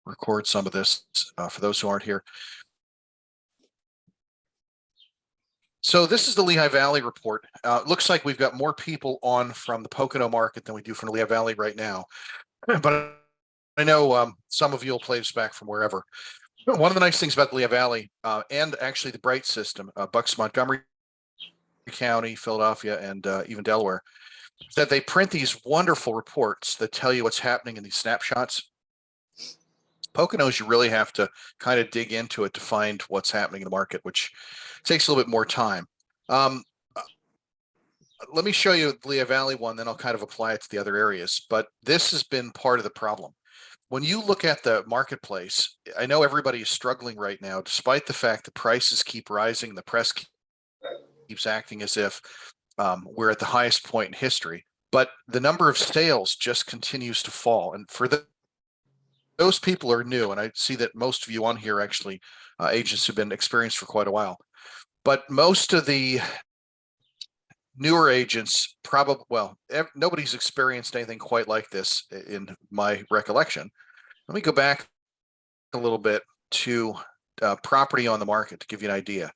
record some of this for those who aren't here. So this is the Lehigh Valley report. Looks like we've got more people on from the Pocono market than we do from the Lehigh Valley right now. But I know some of you will play us back from wherever. One of the nice things about the Lehigh Valley and actually the Bright system, Bucks, Montgomery County, Philadelphia, and even Delaware, is that they print these wonderful reports that tell you what's happening in these snapshots. Poconos, you really have to kind of dig into it to find what's happening in the market, which takes a little bit more time. Let me show you the Lehigh Valley one, then I'll kind of apply it to the other areas. But this has been part of the problem. When you look at the marketplace, I know everybody is struggling right now, despite the fact that prices keep rising, the press keeps acting as if we're at the highest point in history. But the number of sales just continues to fall. And for those people are new, and I see that most of you on here actually agents have been experienced for quite a while. But most of the newer agents probably, well, nobody's experienced anything quite like this in my recollection. Let me go back a little bit to property on the market to give you an idea.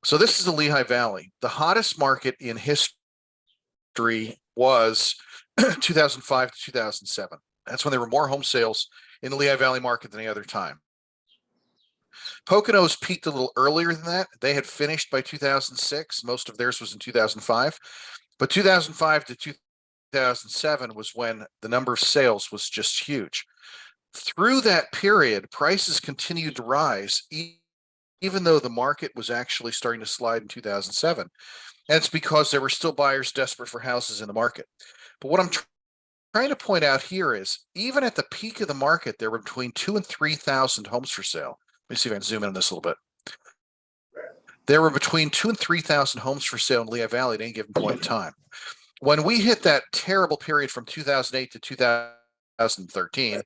So this is the Lehigh Valley. The hottest market in history was 2005 to 2007. That's when there were more home sales in the Lehigh Valley market than any other time. Poconos peaked a little earlier than that. They had finished by 2006. Most of theirs was in 2005. But 2005 to 2007 was when the number of sales was just huge. Through that period, prices continued to rise, even though the market was actually starting to slide in 2007. And it's because there were still buyers desperate for houses in the market. But what I'm trying to point out here is, even at the peak of the market, there were between 2,000 and 3,000 homes for sale. Let me see if I can zoom in on this a little bit. There were between 2,000 and 3,000 homes for sale in Lehigh Valley at any given point in time. When we hit that terrible period from 2008 to 2013,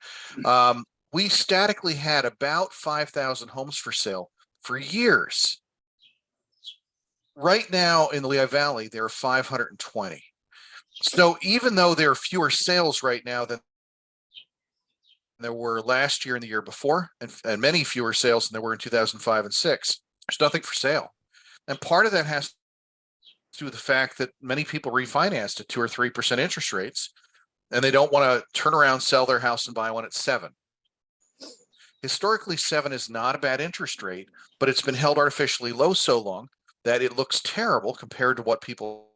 we statically had about 5,000 homes for sale for years. Right now in the Lehigh Valley, there are 520. So even though there are fewer sales right now than there were last year and the year before, and many fewer sales than there were in 2005 and 6, there's nothing for sale. And part of that has to do with the fact that many people refinanced at 2 or 3% interest rates, and they don't want to turn around, sell their house, and buy one at 7. Historically, 7 is not a bad interest rate, but it's been held artificially low so long that it looks terrible compared to what people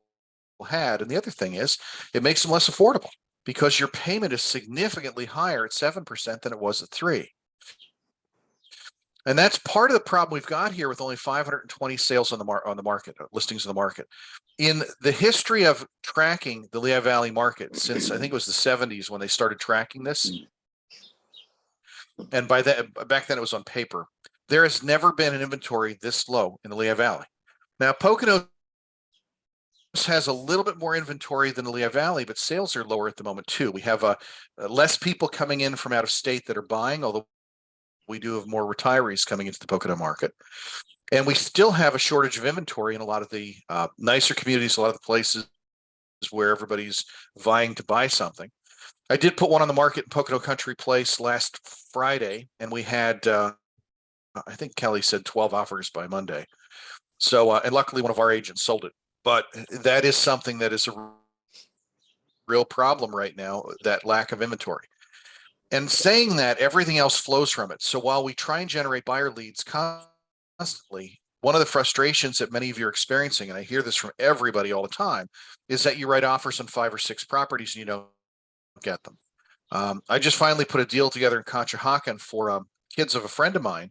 had. And the other thing is, it makes them less affordable because your payment is significantly higher at 7% than it was at 3. And that's part of the problem we've got here with only 520 sales on the market, listings on the market. In the history of tracking the Lehigh Valley market since I think it was the 70s when they started tracking this, and by that, back then it was on paper, there has never been an inventory this low in the Lehigh Valley. Now, Poconos has a little bit more inventory than the Lehigh Valley, but sales are lower at the moment too. We have less people coming in from out of state that are buying, although we do have more retirees coming into the Pocono market. And we still have a shortage of inventory in a lot of the nicer communities, a lot of the places where everybody's vying to buy something. I did put one on the market in Pocono Country Place last Friday, and we had, I think Kelly said 12 offers by Monday. So, and luckily one of our agents sold it. But that is something that is a real problem right now, that lack of inventory. And saying that, everything else flows from it. So while we try and generate buyer leads constantly, one of the frustrations that many of you are experiencing, and I hear this from everybody all the time, is that you write offers on 5 or 6 properties and you don't get them. I just finally put a deal together in Conshohocken for kids of a friend of mine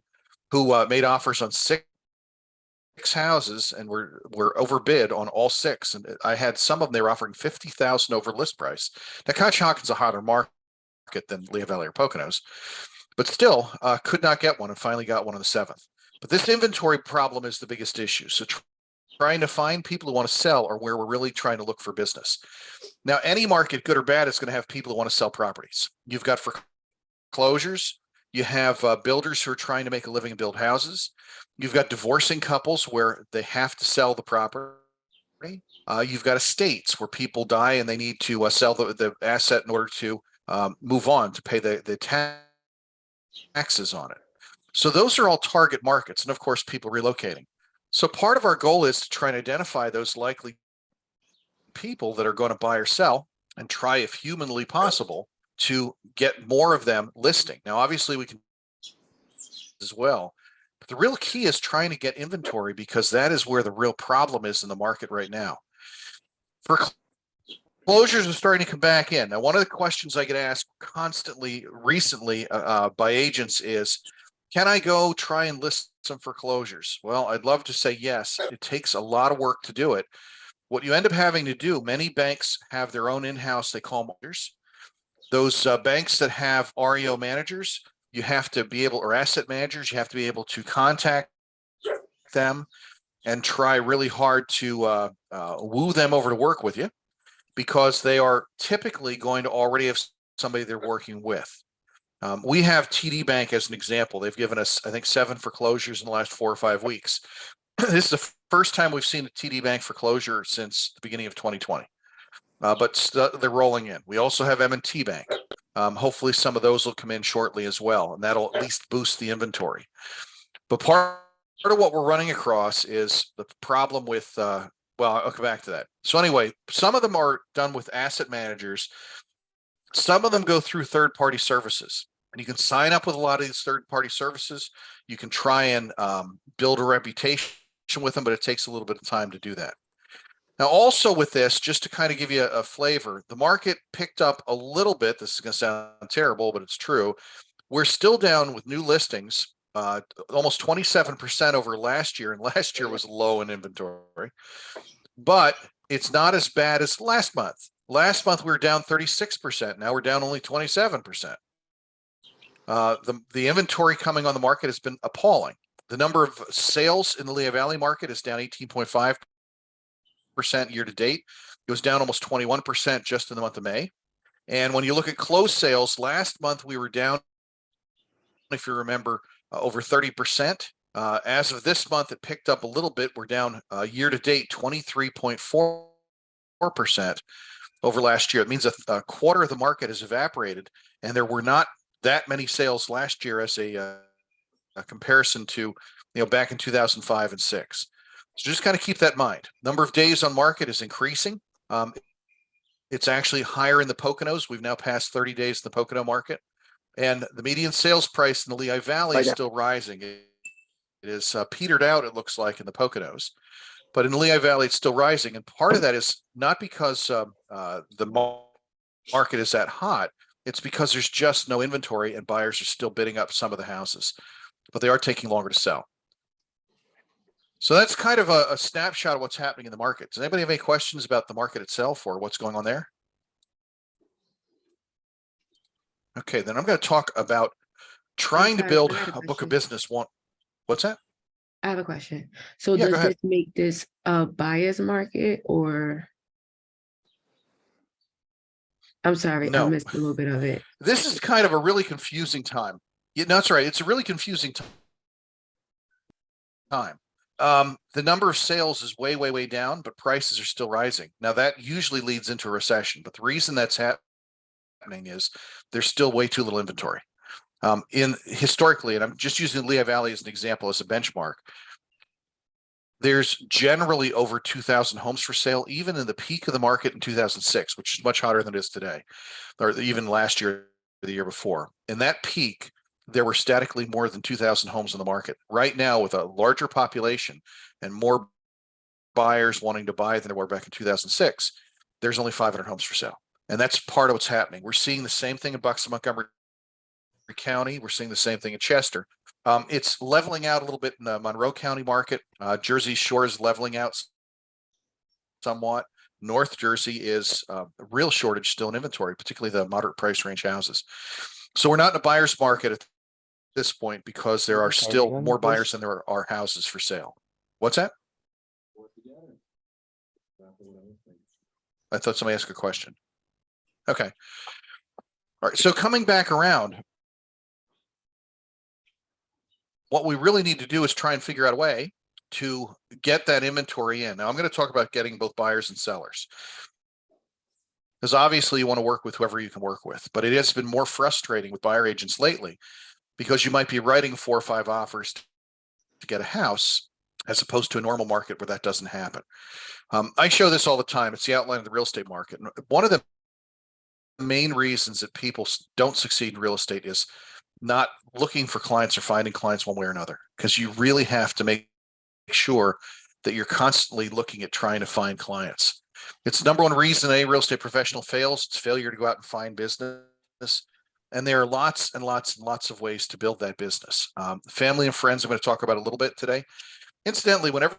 who made offers on 6 houses and were overbid on all 6. And I had some of them, they were offering $50,000 over list price. Now, Conshohocken's a hotter market than Lehigh Valley or Poconos, but still could not get one and finally got one on the 7th. But this inventory problem is the biggest issue. So trying to find people who want to sell are where we're really trying to look for business. Now, any market, good or bad, is going to have people who want to sell properties. You've got foreclosures. You have builders who are trying to make a living and build houses. You've got divorcing couples where they have to sell the property. You've got estates where people die and they need to sell the asset in order to move on to pay the taxes on it. So those are all target markets. And of course, people relocating. So part of our goal is to try and identify those likely people that are going to buy or sell and try, if humanly possible, to get more of them listing. Now, obviously, we can as well. But the real key is trying to get inventory, because that is where the real problem is in the market right now. Foreclosures are starting to come back in. Now, one of the questions I get asked constantly recently by agents is, can I go try and list some foreclosures? Well, I'd love to say yes. It takes a lot of work to do it. What you end up having to do, many banks have their own in-house, they call them managers. Those banks that have REO managers, you have to be able, or asset managers, you have to be able to contact them and try really hard to woo them over to work with you, because they are typically going to already have somebody they're working with. We have TD Bank as an example. They've given us, I think, 7 foreclosures in the last 4 or 5 weeks. This is the first time we've seen a TD Bank foreclosure since the beginning of 2020, but they're rolling in. We also have M&T Bank. Hopefully some of those will come in shortly as well, and that'll at least boost the inventory. But part of what we're running across is the problem with, well, I'll come back to that. So anyway, some of them are done with asset managers. Some of them go through third-party services. And you can sign up with a lot of these third-party services. You can try and build a reputation with them, but it takes a little bit of time to do that. Now, also with this, just to kind of give you a flavor, the market picked up a little bit. This is going to sound terrible, but it's true. We're still down with new listings, almost 27% over last year, and last year was low in inventory. But it's not as bad as last month. Last month we were down 36%. Now we're down only 27%. The inventory coming on the market has been appalling. The number of sales in the Lehigh Valley market is down 18.5% year to date. It was down almost 21% just in the month of May. And when you look at closed sales, last month we were down, if you remember, over 30%. As of this month, it picked up a little bit. We're down year to date 23.4% over last year. It means a quarter of the market has evaporated, and there were not that many sales last year as a comparison to, back in 2005 and 6. So just kind of keep that in mind. Number of days on market is increasing. It's actually higher in the Poconos. We've now passed 30 days in the Pocono market, and the median sales price in the Lehigh Valley is still rising. It is petered out, it looks like, in the Poconos, but in the Lehigh Valley, it's still rising. And part of that is not because the market is that hot. It's because there's just no inventory and buyers are still bidding up some of the houses, but they are taking longer to sell. So that's kind of a snapshot of what's happening in the market. Does anybody have any questions about the market itself or what's going on there? Okay, then I'm going to talk about trying to build a book of business. What's that? I have a question. So does this make this a buyer's market, or? I'm sorry, I missed a little bit of it. This is kind of a really confusing time. Yeah, no, that's right. It's a really confusing time. The number of sales is way, way, way down, but prices are still rising. Now that usually leads into a recession, but the reason that's happening is there's still way too little inventory. Historically, and I'm just using Lehigh Valley as an example, as a benchmark, there's generally over 2,000 homes for sale, even in the peak of the market in 2006, which is much hotter than it is today, or even last year, or the year before. In that peak, there were statically more than 2,000 homes on the market. Right now, with a larger population and more buyers wanting to buy than there were back in 2006, there's only 500 homes for sale. And that's part of what's happening. We're seeing the same thing in Bucks and Montgomery County. We're seeing the same thing in Chester. It's leveling out a little bit in the Monroe County market. Jersey Shore is leveling out somewhat. North Jersey is a real shortage still in inventory, particularly the moderate price range houses. So we're not in a buyer's market at this point because there are still more buyers than there are houses for sale. What's that? I thought somebody asked a question. Okay. All right. So coming back around, what we really need to do is try and figure out a way to get that inventory in. Now, I'm going to talk about getting both buyers and sellers, because obviously you want to work with whoever you can work with, but it has been more frustrating with buyer agents lately because you might be writing 4 or 5 offers to get a house, as opposed to a normal market where that doesn't happen. I show this all the time. It's the outline of the real estate market. And one of the main reasons that people don't succeed in real estate is not looking for clients or finding clients one way or another, because you really have to make sure that you're constantly looking at trying to find clients. It's the number one reason a real estate professional fails. It's failure to go out and find business. And there are lots and lots and lots of ways to build that business. Family and friends, I'm going to talk about a little bit today. Incidentally, whenever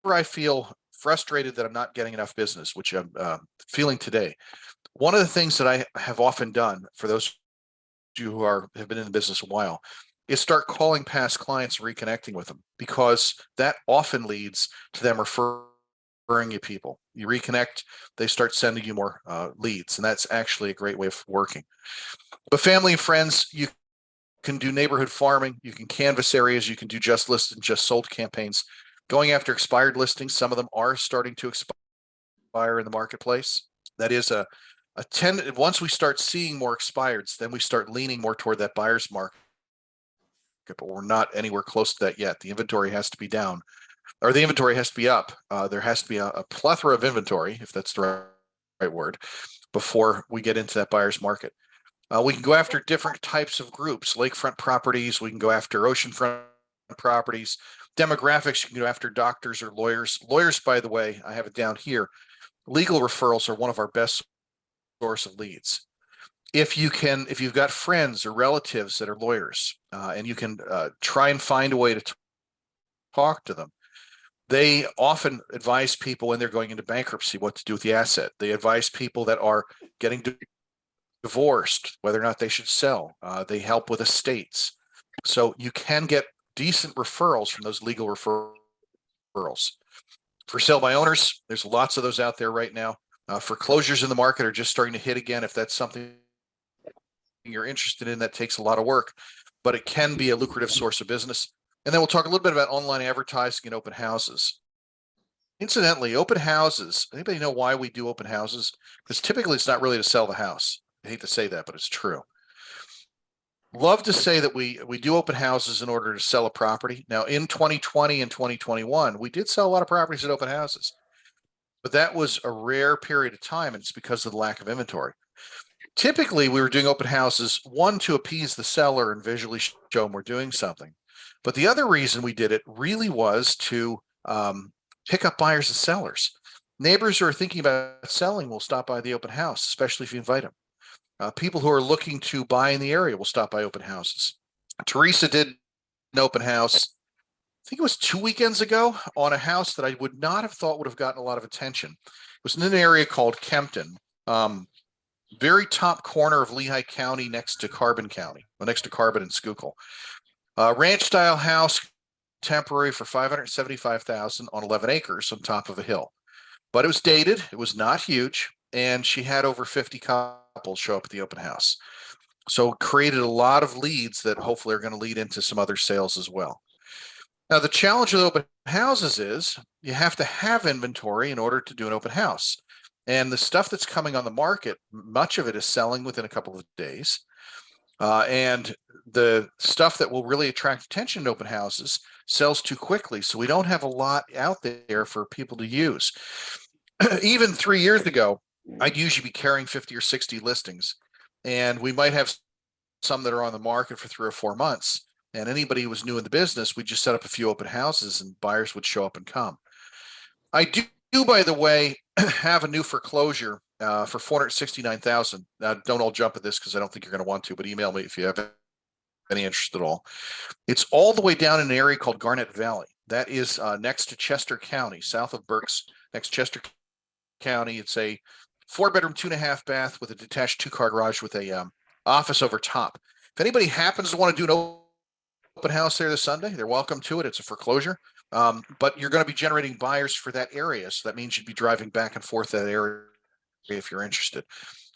I feel frustrated that I'm not getting enough business, which I'm feeling today, one of the things that I have often done for those of you who have been in the business a while is start calling past clients and reconnecting with them, because that often leads to them referring you people. You reconnect, they start sending you more leads, and that's actually a great way of working. But family and friends, you can do neighborhood farming, you can canvas areas, you can do just listed and just sold campaigns. Going after expired listings, some of them are starting to expire in the marketplace. That is once we start seeing more expireds, then we start leaning more toward that buyer's market, but we're not anywhere close to that yet. The inventory has to be down, or the inventory has to be up. There has to be a plethora of inventory, if that's the right word, before we get into that buyer's market. We can go after different types of groups, lakefront properties. We can go after oceanfront properties. Demographics, you can go after doctors or lawyers. Lawyers, by the way, I have it down here. Legal referrals are one of our best source of leads. If you've got friends or relatives that are lawyers, and you can try and find a way to talk to them, they often advise people when they're going into bankruptcy what to do with the asset. They advise people that are getting divorced whether or not they should sell. They help with estates. So you can get decent referrals from those legal referrals. For sale by owners, there's lots of those out there right now. Foreclosures in the market are just starting to hit again. If that's something you're interested in, that takes a lot of work, but it can be a lucrative source of business. And then we'll talk a little bit about online advertising and open houses. Incidentally, open houses, anybody know why we do open houses? Because typically it's not really to sell the house. I hate to say that, but it's true. Love to say that we do open houses in order to sell a property. Now, in 2020 and 2021, we did sell a lot of properties at open houses, but that was a rare period of time, and it's because of the lack of inventory. Typically, we were doing open houses, one, to appease the seller and visually show them we're doing something. But the other reason we did it really was to pick up buyers and sellers. Neighbors who are thinking about selling will stop by the open house, especially if you invite them. People who are looking to buy in the area will stop by open houses. Teresa did an open house, I think it was 2 weekends ago, on a house that I would not have thought would have gotten a lot of attention. It was in an area called Kempton, very top corner of Lehigh County, next to Carbon County, next to Carbon and Schuylkill. Ranch style house, temporary, for $575,000 on 11 acres on top of a hill. But it was dated, it was not huge, and she had over 50 couples show up at the open house. So created a lot of leads that hopefully are going to lead into some other sales as well. Now, the challenge with open houses is you have to have inventory in order to do an open house. And the stuff that's coming on the market, much of it is selling within a couple of days. And the stuff that will really attract attention in open houses sells too quickly. So we don't have a lot out there for people to use. Even 3 years ago, I'd usually be carrying 50 or 60 listings, and we might have some that are on the market for 3 or 4 months. And anybody who was new in the business, we just set up a few open houses and buyers would show up and come. I do, by the way, have a new foreclosure for $469,000. Now, don't all jump at this because I don't think you're going to want to, but email me if you have any interest at all. It's all the way down in an area called Garnet Valley. That is next to Chester County, south of Berks, next to Chester County. It's a 4-bedroom, 2.5 bath with a detached 2-car garage with a office over top. If anybody happens to want to do an open house there this Sunday, they're welcome to it. It's a foreclosure, but you're going to be generating buyers for that area. So that means you'd be driving back and forth that area if you're interested.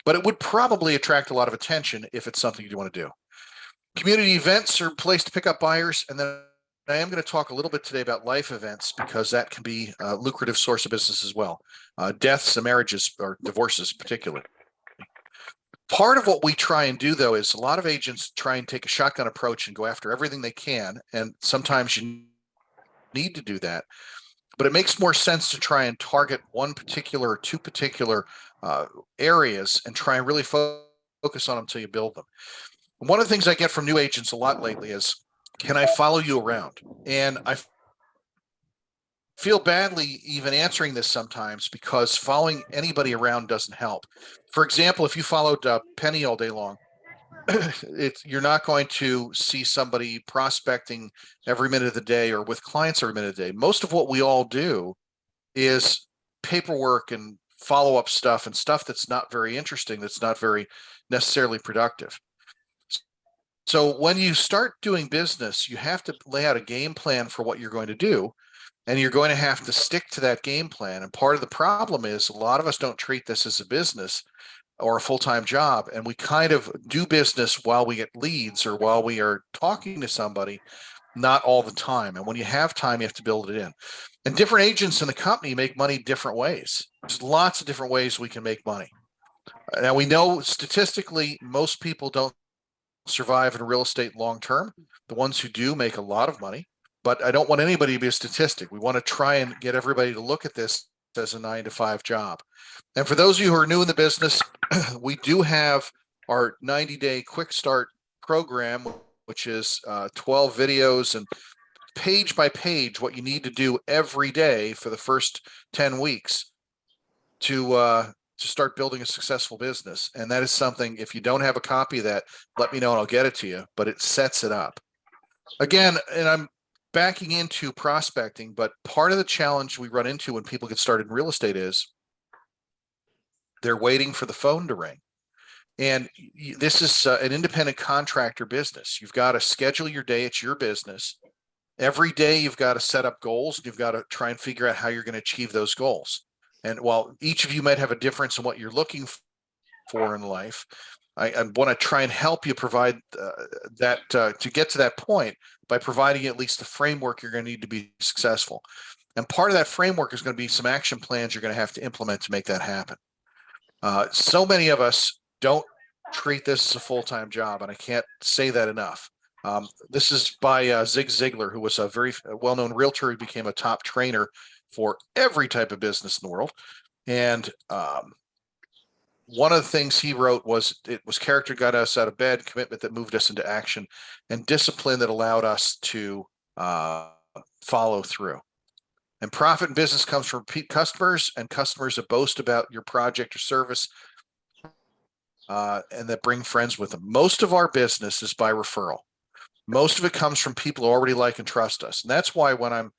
But it would probably attract a lot of attention if it's something you want to do. Community events are a place to pick up buyers. And then I am going to talk a little bit today about life events, because that can be a lucrative source of business as well. Deaths and marriages, or divorces particularly. Part of what we try and do, though, is a lot of agents try and take a shotgun approach and go after everything they can. And sometimes you need to do that. But it makes more sense to try and target one particular or two particular areas and try and really focus on them until you build them. One of the things I get from new agents a lot lately is, can I follow you around? And I feel badly even answering this sometimes because following anybody around doesn't help. For example, if you followed Penny all day long, you're not going to see somebody prospecting every minute of the day or with clients every minute of the day. Most of what we all do is paperwork and follow-up stuff and stuff that's not very interesting, that's not very necessarily productive. So when you start doing business, you have to lay out a game plan for what you're going to do, and you're going to have to stick to that game plan. And part of the problem is a lot of us don't treat this as a business or a full-time job, and we kind of do business while we get leads or while we are talking to somebody, not all the time. And when you have time, you have to build it in. And different agents in the company make money different ways. There's lots of different ways we can make money. Now, we know statistically, most people don't survive in real estate long term. The ones who do make a lot of money, but I don't want anybody to be a statistic. We want to try and get everybody to look at this as a 9-to-5 job. And for those of you who are new in the business, we do have our 90-day quick start program, which is 12 videos and page by page what you need to do every day for the first 10 weeks to start building a successful business. And that is something, if you don't have a copy of that, let me know and I'll get it to you, but it sets it up. Again, and I'm backing into prospecting, but part of the challenge we run into when people get started in real estate is they're waiting for the phone to ring. And this is an independent contractor business. You've got to schedule your day. It's your business. Every day you've got to set up goals, and you've got to try and figure out how you're going to achieve those goals. And while each of you might have a difference in what you're looking for in life, I want to try and help you provide that to get to that point by providing at least the framework you're going to need to be successful. And part of that framework is going to be some action plans you're going to have to implement to make that happen. So many of us don't treat this as a full-time job, and I can't say that enough. This is by Zig Ziglar, who was a very well-known realtor who became a top trainer for every type of business in the world. And one of the things he wrote was, it was character got us out of bed, commitment that moved us into action, and discipline that allowed us to follow through. And profit in business comes from repeat customers and customers that boast about your project or service and that bring friends with them. Most of our business is by referral. Most of it comes from people who already like and trust us. And that's why when I'm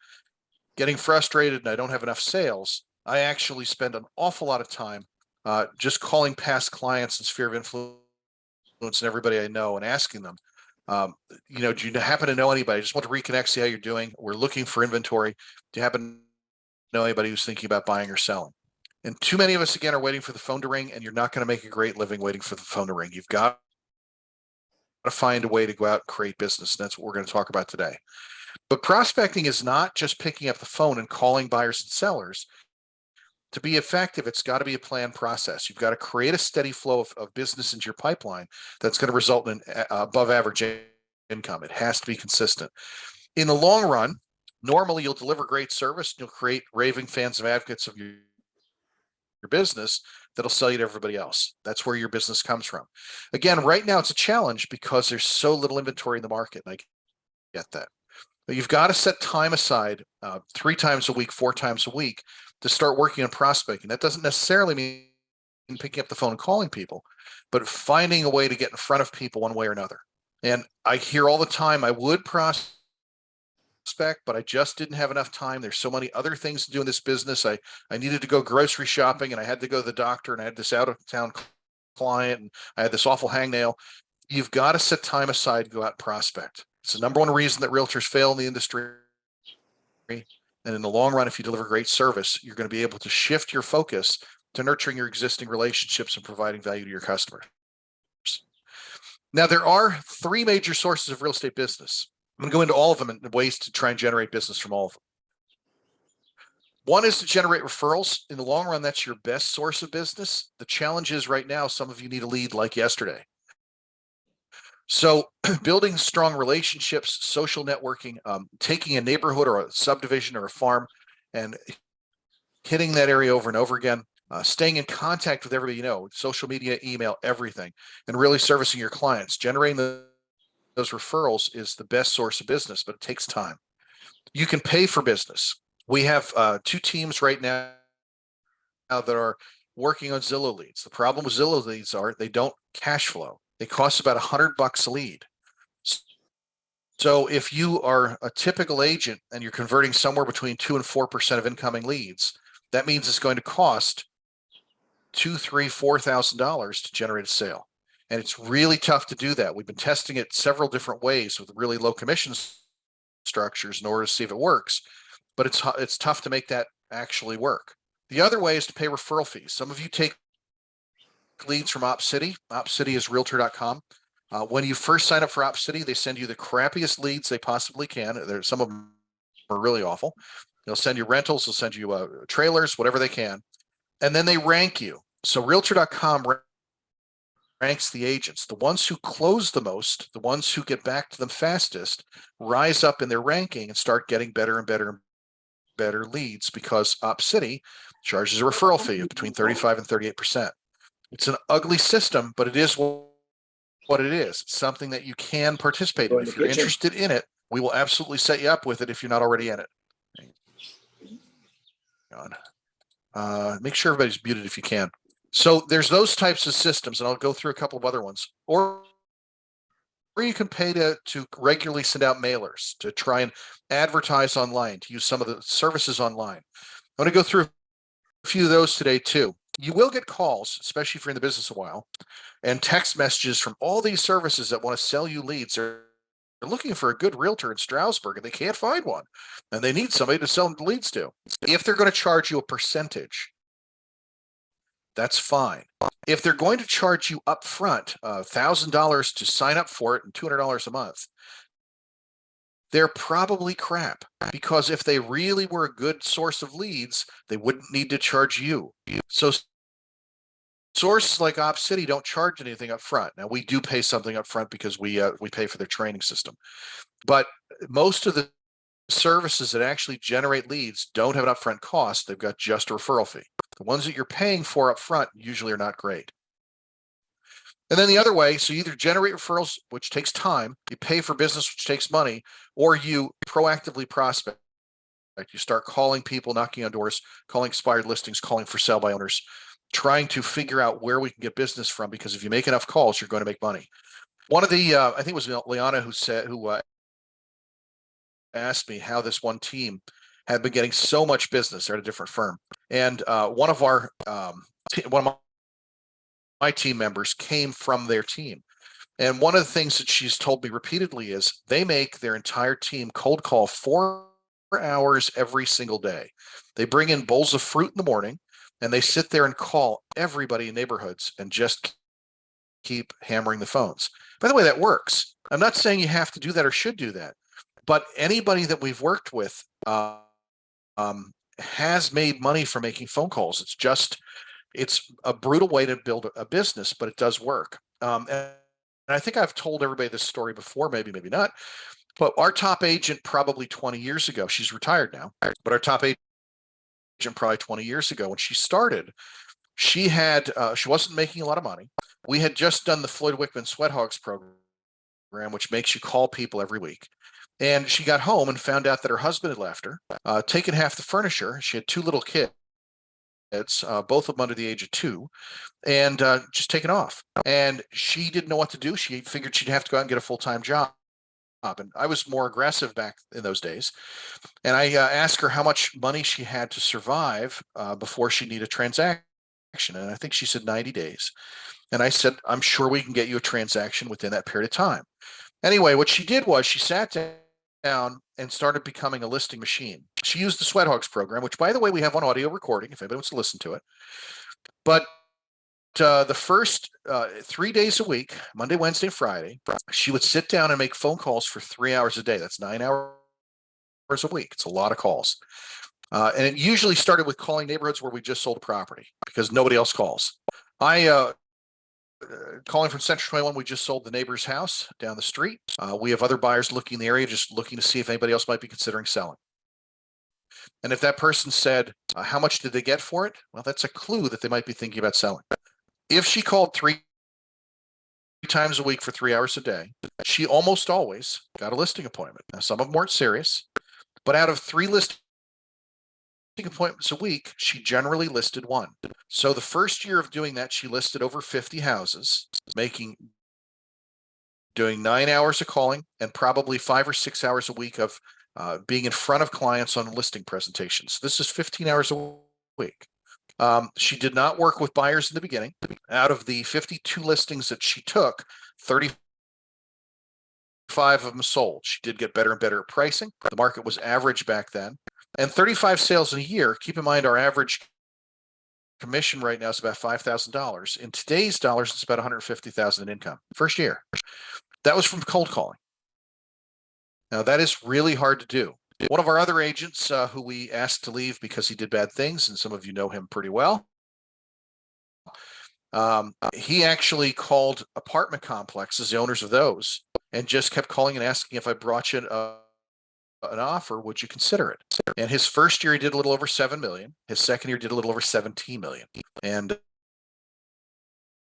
getting frustrated and I don't have enough sales, I actually spend an awful lot of time just calling past clients and sphere of influence and everybody I know and asking them, do you happen to know anybody? I just want to reconnect, see how you're doing. We're looking for inventory. Do you happen to know anybody who's thinking about buying or selling? And too many of us, again, are waiting for the phone to ring, and you're not going to make a great living waiting for the phone to ring. You've got to find a way to go out and create business. And that's what we're going to talk about today. But prospecting is not just picking up the phone and calling buyers and sellers. To be effective, it's got to be a planned process. You've got to create a steady flow of business into your pipeline that's going to result in above average income. It has to be consistent. In the long run, normally you'll deliver great service. You'll create raving fans and advocates of your business that'll sell you to everybody else. That's where your business comes from. Again, right now it's a challenge because there's so little inventory in the market, and I get that. But you've got to set time aside 3 times a week, 4 times a week to start working on prospecting. That doesn't necessarily mean picking up the phone and calling people, but finding a way to get in front of people one way or another. And I hear all the time, I would prospect, but I just didn't have enough time. There's so many other things to do in this business. I needed to go grocery shopping, and I had to go to the doctor, and I had this out of town client, and I had this awful hangnail. You've got to set time aside to go out and prospect. It's the number one reason that realtors fail in the industry. And in the long run, if you deliver great service, you're going to be able to shift your focus to nurturing your existing relationships and providing value to your customers. Now, there are 3 major sources of real estate business. I'm going to go into all of them and ways to try and generate business from all of them. One is to generate referrals. In the long run, that's your best source of business. The challenge is right now, some of you need a lead like yesterday. So building strong relationships, social networking, taking a neighborhood or a subdivision or a farm and hitting that area over and over again, staying in contact with everybody you know, social media, email, everything, and really servicing your clients. Generating those referrals is the best source of business, but it takes time. You can pay for business. We have 2 teams right now that are working on Zillow leads. The problem with Zillow leads are they don't cash flow. They cost about $100 a lead. So if you are a typical agent and you're converting somewhere between 2 and 4% of incoming leads, that means it's going to cost $2,000, $3,000, $4,000 to generate a sale. And it's really tough to do that. We've been testing it several different ways with really low commission structures in order to see if it works, but it's tough to make that actually work. The other way is to pay referral fees. Some of you take leads from OpCity. OpCity is realtor.com. When you first sign up for OpCity, they send you the crappiest leads they possibly can. Some of them are really awful. They'll send you rentals, they'll send you trailers, whatever they can. And then they rank you. So realtor.com ranks the agents. The ones who close the most, the ones who get back to them fastest, rise up in their ranking and start getting better and better and better leads because OpCity charges a referral fee of between 35 and 38%. It's an ugly system, but it is what it is. It's something that you can participate in. If you're interested in it, we will absolutely set you up with it if you're not already in it. Make sure everybody's muted if you can. So there's those types of systems, and I'll go through a couple of other ones. Or you can pay to regularly send out mailers, to try and advertise online, to use some of the services online. I'm going to go through a few of those today too. You will get calls, especially if you're in the business a while, and text messages from all these services that want to sell you leads. They're looking for a good realtor in Stroudsburg and they can't find one, and they need somebody to sell them the leads to. If they're going to charge you a percentage, that's fine. If they're going to charge you up front $1,000 to sign up for it and $200 a month, they're probably crap, because if they really were a good source of leads, they wouldn't need to charge you. So sources like OpCity don't charge anything up front. Now, we do pay something up front because we pay for their training system. But most of the services that actually generate leads don't have an upfront cost. They've got just a referral fee. The ones that you're paying for up front usually are not great. And then the other way, so you either generate referrals, which takes time, you pay for business, which takes money, or you proactively prospect. You start calling people, knocking on doors, calling expired listings, calling for sale by owners, trying to figure out where we can get business from, because if you make enough calls, you're going to make money. One of the, I think it was Liana who asked me how this one team had been getting so much business. They're at a different firm. And one of my team members came from their team. And one of the things that she's told me repeatedly is they make their entire team cold call 4 hours every single day. They bring in bowls of fruit in the morning and they sit there and call everybody in neighborhoods and just keep hammering the phones. By the way, that works. I'm not saying you have to do that or should do that, but anybody that we've worked with has made money from making phone calls. It's a brutal way to build a business, but it does work. And I think I've told everybody this story before, maybe not, but our top agent probably 20 years ago, she's retired now, but our top agent probably 20 years ago, when she started, she wasn't making a lot of money. We had just done the Floyd Wickman Sweat Hogs program, which makes you call people every week. And she got home and found out that her husband had left her, taken half the furniture. She had 2 little kids, both of them under the age of 2, and just taken off. And she didn't know what to do. She figured she'd have to go out and get a full-time job. And I was more aggressive back in those days. And I asked her how much money she had to survive before she needed a transaction. And I think she said 90 days. And I said, I'm sure we can get you a transaction within that period of time. Anyway, what she did was she sat down and started becoming a listing machine. She used the Sweat Hogs program, which, by the way, we have on audio recording if anybody wants to listen to it. But the first 3 days a week, Monday, Wednesday, Friday, she would sit down and make phone calls for 3 hours a day. That's 9 hours a week. It's a lot of calls. And it usually started with calling neighborhoods where we just sold a property because nobody else calls. Calling from Central 21, we just sold the neighbor's house down the street. We have other buyers looking in the area, just looking to see if anybody else might be considering selling. And if that person said, how much did they get for it? Well, that's a clue that they might be thinking about selling. If she called 3 times a week for 3 hours a day, she almost always got a listing appointment. Now, some of them weren't serious, but out of 3 listing appointments a week, she generally listed 1. So the first year of doing that, she listed over 50 houses, doing 9 hours of calling and probably 5 or 6 hours a week of being in front of clients on listing presentations. This is 15 hours a week. She did not work with buyers in the beginning. Out of the 52 listings that she took, 35 of them sold. She did get better and better at pricing. The market was average back then. And 35 sales in a year, keep in mind our average commission right now is about $5,000. In today's dollars, it's about $150,000 in income. First year. That was from cold calling. Now, that is really hard to do. One of our other agents who we asked to leave because he did bad things, and some of you know him pretty well, he actually called apartment complexes, the owners of those, and just kept calling and asking if I brought you an offer, would you consider it? And his first year, he did a little over 7 million. His second year did a little over 17 million. And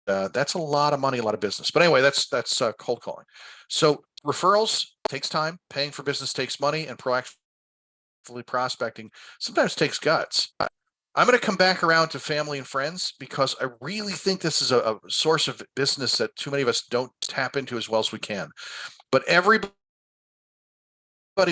that's a lot of money, a lot of business. But anyway, that's cold calling. So referrals takes time, paying for business takes money, and proactively prospecting sometimes takes guts. I'm going to come back around to family and friends because I really think this is a source of business that too many of us don't tap into as well as we can. But everybody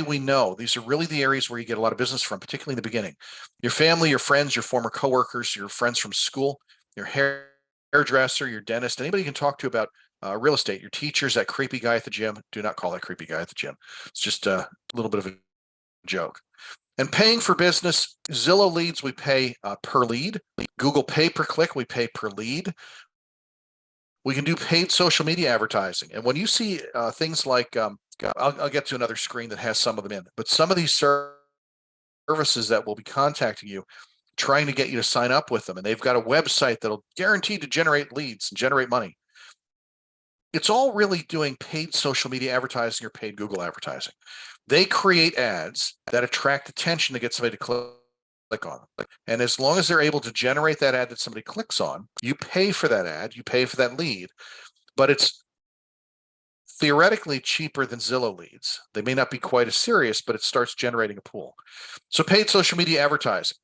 we know, these are really the areas where you get a lot of business from, particularly in the beginning. Your family, your friends, your former coworkers, your friends from school, your hairdresser, your dentist, anybody you can talk to about real estate, your teachers, that creepy guy at the gym. Do not call that creepy guy at the gym. It's just a little bit of a joke. And paying for business, Zillow leads, we pay per lead. Google Pay per click, we pay per lead. We can do paid social media advertising. And when you see things like, I'll get to another screen that has some of them in, but some of these services that will be contacting you, trying to get you to sign up with them, and they've got a website that'll guarantee to generate leads and generate money. It's all really doing paid social media advertising or paid Google advertising. They create ads that attract attention to get somebody to click on them. And as long as they're able to generate that ad that somebody clicks on, you pay for that ad, you pay for that lead, but it's theoretically cheaper than Zillow leads. They may not be quite as serious, but it starts generating a pool. So paid social media advertising.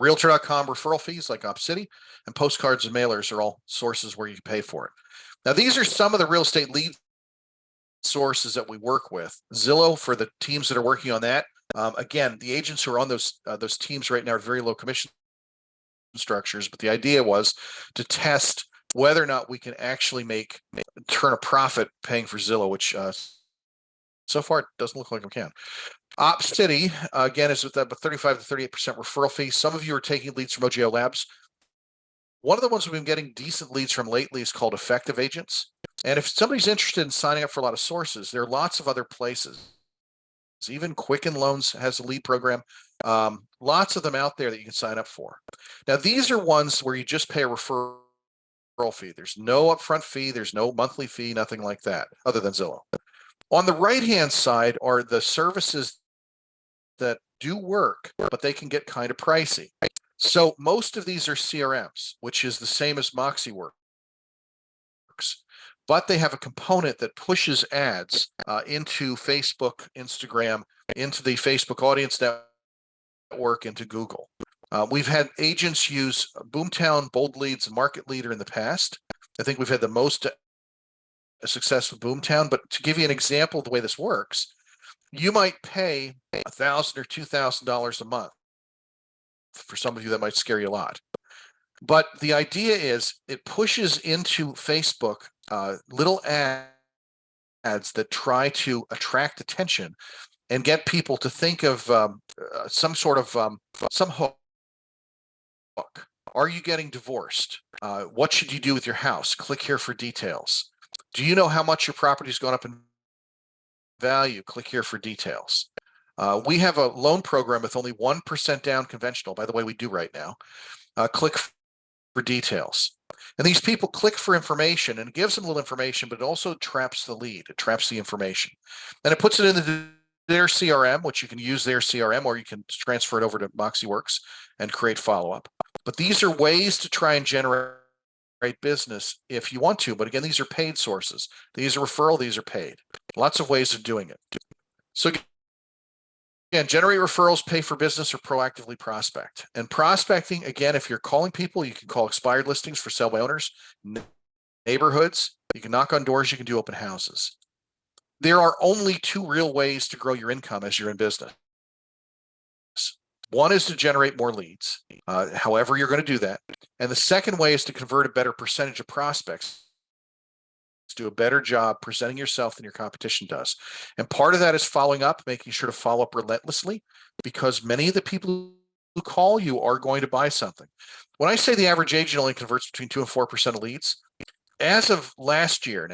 Realtor.com referral fees like OpCity and postcards and mailers are all sources where you can pay for it. Now, these are some of the real estate lead sources that we work with. Zillow for the teams that are working on that. Again, the agents who are on those teams right now are very low commission structures, but the idea was to test whether or not we can actually turn a profit paying for Zillow, which so far it doesn't look like we can. OpCity, again, is with that 35 to 38% referral fee. Some of you are taking leads from OGO Labs. One of the ones we've been getting decent leads from lately is called Effective Agents. And if somebody's interested in signing up for a lot of sources, there are lots of other places. Even Quicken Loans has a lead program. Lots of them out there that you can sign up for. Now, these are ones where you just pay a referral fee. There's no upfront fee. There's no monthly fee, nothing like that, other than Zillow. On the right-hand side are the services that do work, but they can get kind of pricey. So most of these are CRMs, which is the same as MoxieWorks, but they have a component that pushes ads into Facebook, Instagram, into the Facebook audience network, into Google. We've had agents use Boomtown, Bold Leads, and Market Leader in the past. I think we've had the most success with Boomtown, but to give you an example of the way this works, you might pay $1,000 or $2,000 a month. For some of you, that might scare you a lot. But the idea is it pushes into Facebook little ads that try to attract attention and get people to think of some sort of some hook. Are you getting divorced? What should you do with your house? Click here for details. Do you know how much your property's gone up in value? Click here for details. We have a loan program with only 1% down conventional. By the way, we do right now. Click for details. And these people click for information, and it gives them a little information, but it also traps the lead. It traps the information. And it puts it in their CRM, which you can use their CRM, or you can transfer it over to MoxieWorks and create follow-up. But these are ways to try and generate business if you want to. But again, these are paid sources. These are referral, these are paid. Lots of ways of doing it. So again, generate referrals, pay for business, or proactively prospect. And prospecting, again, if you're calling people, you can call expired listings for sale by owners, neighborhoods. You can knock on doors, you can do open houses. There are only two real ways to grow your income as you're in business. One is to generate more leads, however you're going to do that. And the second way is to convert a better percentage of prospects, do a better job presenting yourself than your competition does. And part of that is following up, making sure to follow up relentlessly, because many of the people who call you are going to buy something. When I say the average agent only converts between 2 and 4% of leads, as of last year,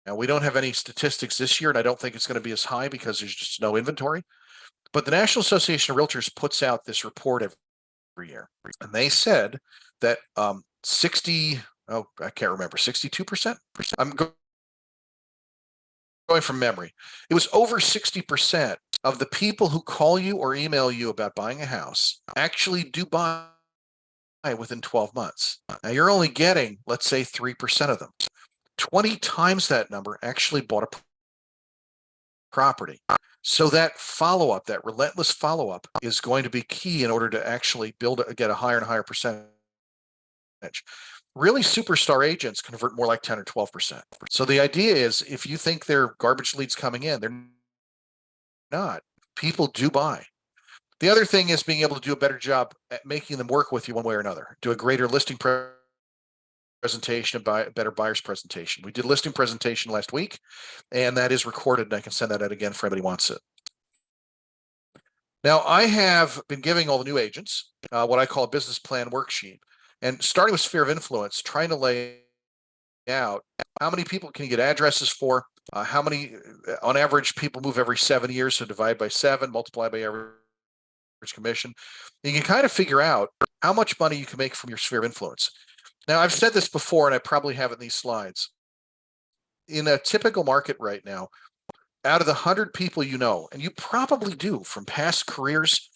now we don't have any statistics this year, and I don't think it's going to be as high because there's just no inventory. But the National Association of Realtors puts out this report every year, and they said that 62%. I'm going from memory. It was over 60% of the people who call you or email you about buying a house actually do buy within 12 months. Now you're only getting, let's say, 3% of them. 20 times that number actually bought a property. So that follow-up, that relentless follow-up, is going to be key in order to actually get a higher and higher percentage. Really, superstar agents convert more like 10 or 12%. So the idea is, if you think they're garbage leads coming in, they're not. People do buy. The other thing is being able to do a better job at making them work with you one way or another. Do a greater listing presentation, a better buyer's presentation. We did listing presentation last week, and that is recorded, and I can send that out again for anybody who wants it. Now, I have been giving all the new agents what I call a business plan worksheet. And starting with sphere of influence, trying to lay out how many people can you get addresses for, how many, on average, people move every 7 years, so divide by 7, multiply by average commission. You can kind of figure out how much money you can make from your sphere of influence. Now, I've said this before, and I probably have it in these slides. In a typical market right now, out of the 100 people you know, and you probably do from past careers,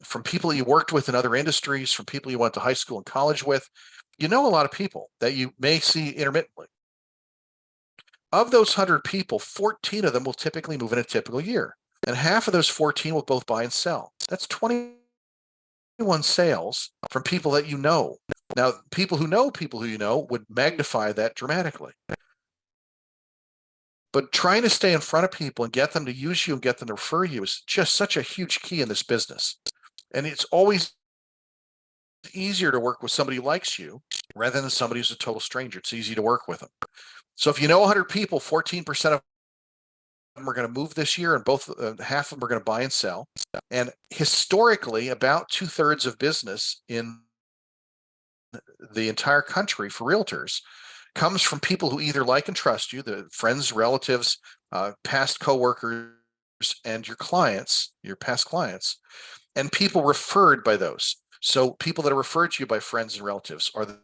from people you worked with in other industries, from people you went to high school and college with, you know a lot of people that you may see intermittently. Of those 100 people, 14 of them will typically move in a typical year. And half of those 14 will both buy and sell. That's 21 sales from people that you know. Now, people who know people who you know would magnify that dramatically. But trying to stay in front of people and get them to use you and get them to refer you is just such a huge key in this business. And it's always easier to work with somebody who likes you rather than somebody who's a total stranger. It's easy to work with them. So if you know 100 people, 14% of them are going to move this year, and half of them are going to buy and sell. And historically, about 2/3 of business in the entire country for realtors comes from people who either like and trust you, the friends, relatives, past coworkers, and your clients, your past clients, and people referred by those. So people that are referred to you by friends and relatives are the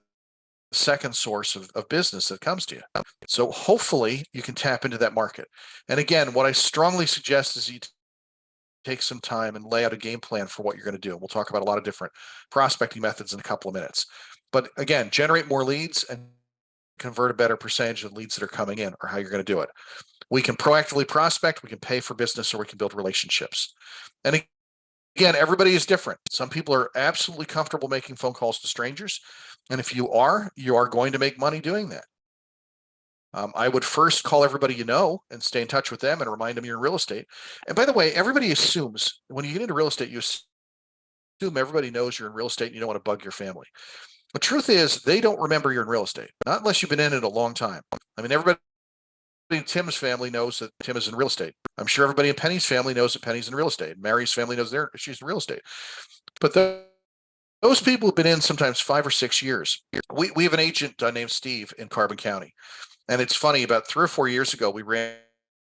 second source of business that comes to you. So hopefully you can tap into that market. And again, what I strongly suggest is you take some time and lay out a game plan for what you're going to do. We'll talk about a lot of different prospecting methods in a couple of minutes. But again, generate more leads and convert a better percentage of leads that are coming in, or how you're going to do it. We can proactively prospect, we can pay for business, or we can build relationships. And again, everybody is different. Some people are absolutely comfortable making phone calls to strangers. And if you are going to make money doing that. I would first call everybody you know and stay in touch with them and remind them you're in real estate. And by the way, everybody assumes when you get into real estate, you assume everybody knows you're in real estate and you don't want to bug your family. The truth is, they don't remember you're in real estate, not unless you've been in it a long time. I mean, everybody in Tim's family knows that Tim is in real estate. I'm sure everybody in Penny's family knows that Penny's in real estate. Mary's family knows she's in real estate. But those people have been in sometimes 5 or 6 years. We have an agent named Steve in Carbon County. And it's funny, about 3 or 4 years ago, we ran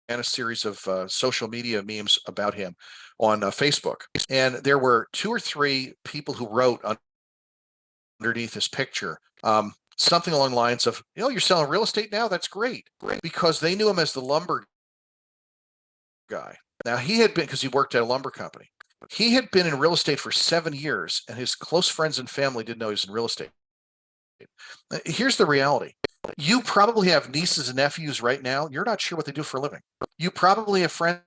a series of social media memes about him on Facebook. And there were 2 or 3 people who wrote underneath his picture something along the lines of, you're selling real estate now? That's great. Because they knew him as the lumber guy. Now, he had been, because he worked at a lumber company, he had been in real estate for 7 years, and his close friends and family didn't know he was in real estate. Here's the reality. You probably have nieces and nephews right now. You're not sure what they do for a living. You probably have friends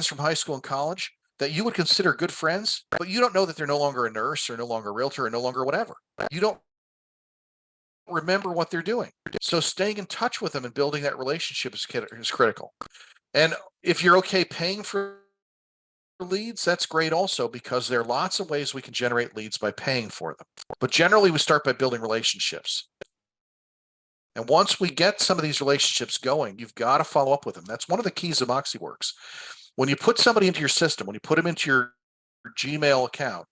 from high school and college that you would consider good friends, but you don't know that they're no longer a nurse or no longer a realtor or no longer whatever. You don't remember what they're doing. So staying in touch with them and building that relationship is critical. And if you're okay paying for leads, that's great also, because there are lots of ways we can generate leads by paying for them. But generally, we start by building relationships. And once we get some of these relationships going, you've got to follow up with them. That's one of the keys of MoxieWorks. When you put somebody into your system, when you put them into your Gmail account,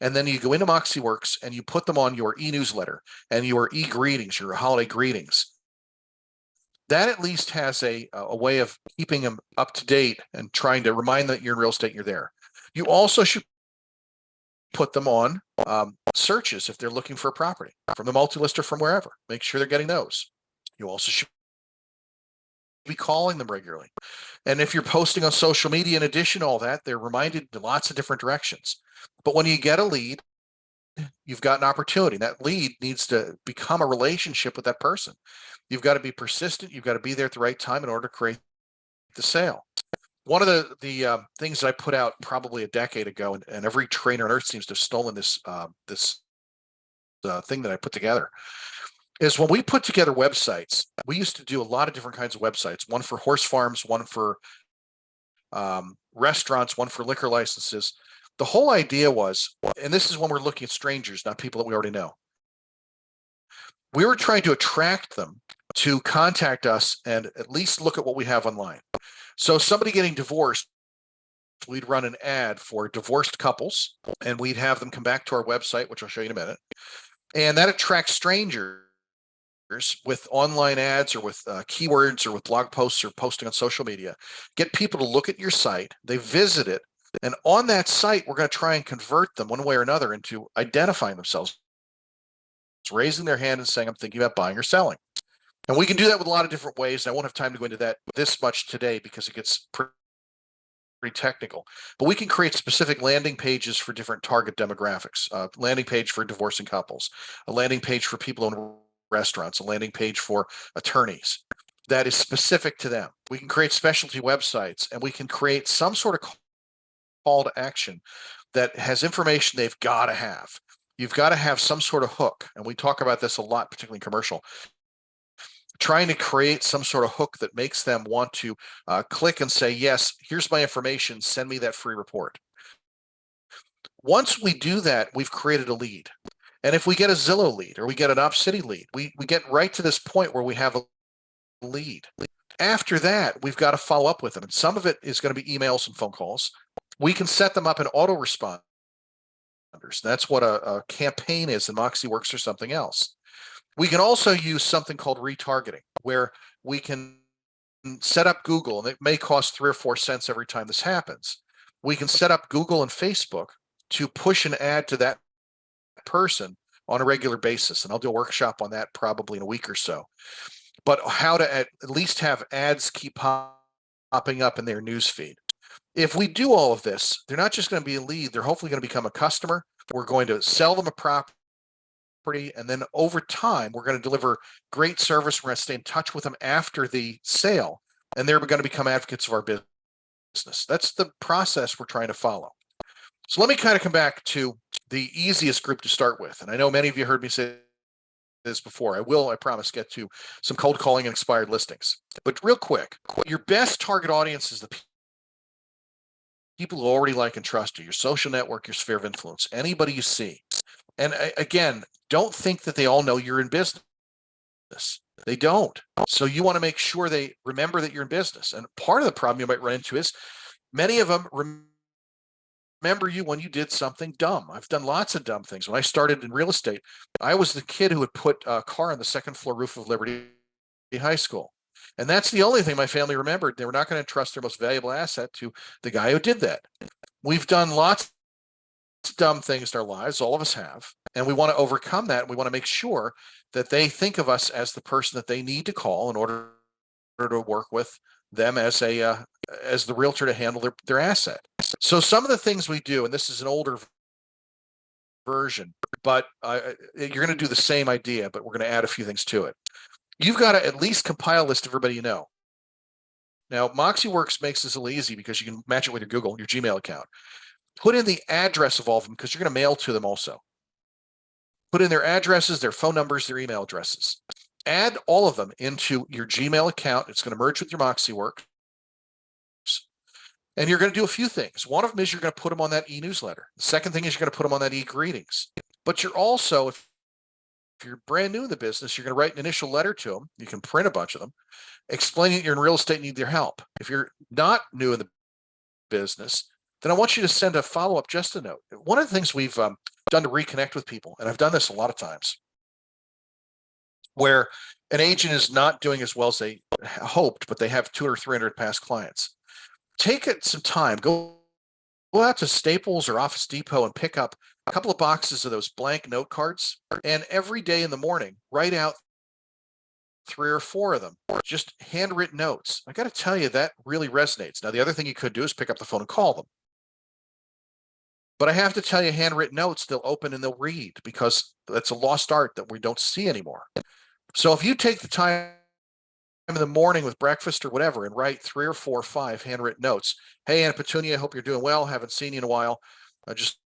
and then you go into MoxieWorks and you put them on your e-newsletter and your e-greetings, your holiday greetings, that at least has a way of keeping them up to date and trying to remind them that you're in real estate and you're there. You also should put them on searches if they're looking for a property from the multi-list or from wherever. Make sure they're getting those. You also should be calling them regularly. And if you're posting on social media, in addition to all that, they're reminded in lots of different directions. But when you get a lead, you've got an opportunity. That lead needs to become a relationship with that person. You've got to be persistent. You've got to be there at the right time in order to create the sale. One of the things that I put out probably a decade ago, and every trainer on earth seems to have stolen this thing that I put together, is when we put together websites. We used to do a lot of different kinds of websites, one for horse farms, one for restaurants, one for liquor licenses. The whole idea was, and this is when we're looking at strangers, not people that we already know. We were trying to attract them to contact us and at least look at what we have online. So somebody getting divorced, we'd run an ad for divorced couples, and we'd have them come back to our website, which I'll show you in a minute. And that attracts strangers with online ads or with keywords or with blog posts or posting on social media. Get people to look at your site, they visit it, and on that site, we're going to try and convert them one way or another into identifying themselves, raising their hand and saying, I'm thinking about buying or selling. And we can do that with a lot of different ways. I won't have time to go into that this much today because it gets pretty technical. But we can create specific landing pages for different target demographics, a landing page for divorcing couples, a landing page for people in restaurants, a landing page for attorneys that is specific to them. We can create specialty websites, and we can create some sort of call to action that has information they've got to have. You've got to have some sort of hook. And we talk about this a lot, particularly in commercial. Trying to create some sort of hook that makes them want to click and say, yes, here's my information, send me that free report. Once we do that, we've created a lead. And if we get a Zillow lead or we get an Opcity lead, we get right to this point where we have a lead. After that, we've got to follow up with them. And some of it is going to be emails and phone calls. We can set them up in autoresponders. That's what a campaign is in MoxieWorks or something else. We can also use something called retargeting, where we can set up Google, and it may cost 3 or 4 cents every time this happens. We can set up Google and Facebook to push an ad to that person on a regular basis. And I'll do a workshop on that probably in a week or so. But how to at least have ads keep popping up in their newsfeed. If we do all of this, they're not just going to be a lead, they're hopefully going to become a customer. We're going to sell them a property. And then over time, we're going to deliver great service. We're going to stay in touch with them after the sale, and they're going to become advocates of our business. That's the process we're trying to follow. So let me kind of come back to the easiest group to start with. And I know many of you heard me say this before. I promise, get to some cold calling and expired listings. But real quick, your best target audience is the people who already like and trust you, your social network, your sphere of influence, anybody you see. And again, don't think that they all know you're in business. They don't. So you want to make sure they remember that you're in business. And part of the problem you might run into is many of them remember you when you did something dumb. I've done lots of dumb things. When I started in real estate, I was the kid who would put a car on the second floor roof of Liberty High School. And that's the only thing my family remembered. They were not going to trust their most valuable asset to the guy who did that. We've done lots of dumb things in our lives, all of us have, and we want to overcome that. We want to make sure that they think of us as the person that they need to call in order to work with them as the realtor to handle their asset. So some of the things we do, and this is an older version, but you're going to do the same idea, but we're going to add a few things to it. You've got to at least compile a list of everybody you know. Now, MoxieWorks makes this a little easy because you can match it with your Google, your Gmail account. Put in the address of all of them because you're going to mail to them also. Put in their addresses, their phone numbers, their email addresses. Add all of them into your Gmail account. It's going to merge with your MoxieWorks. And you're going to do a few things. One of them is you're going to put them on that e-newsletter. The second thing is you're going to put them on that e-greetings. But you're also, if you're brand new in the business, you're going to write an initial letter to them. You can print a bunch of them, explaining that you're in real estate and need their help. If you're not new in the business, then I want you to send a follow-up, just a note. One of the things we've done to reconnect with people, and I've done this a lot of times, where an agent is not doing as well as they hoped, but they have 200 or 300 past clients. Take it some time, go out to Staples or Office Depot and pick up a couple of boxes of those blank note cards. And every day in the morning, write out 3 or 4 of them, just handwritten notes. I got to tell you, that really resonates. Now, the other thing you could do is pick up the phone and call them. But I have to tell you, handwritten notes, they'll open and they'll read because that's a lost art that we don't see anymore. So if you take the time in the morning with breakfast or whatever and write 3 or 4 or 5 handwritten notes. Hey, Aunt Petunia, I hope you're doing well. Haven't seen you in a while. I just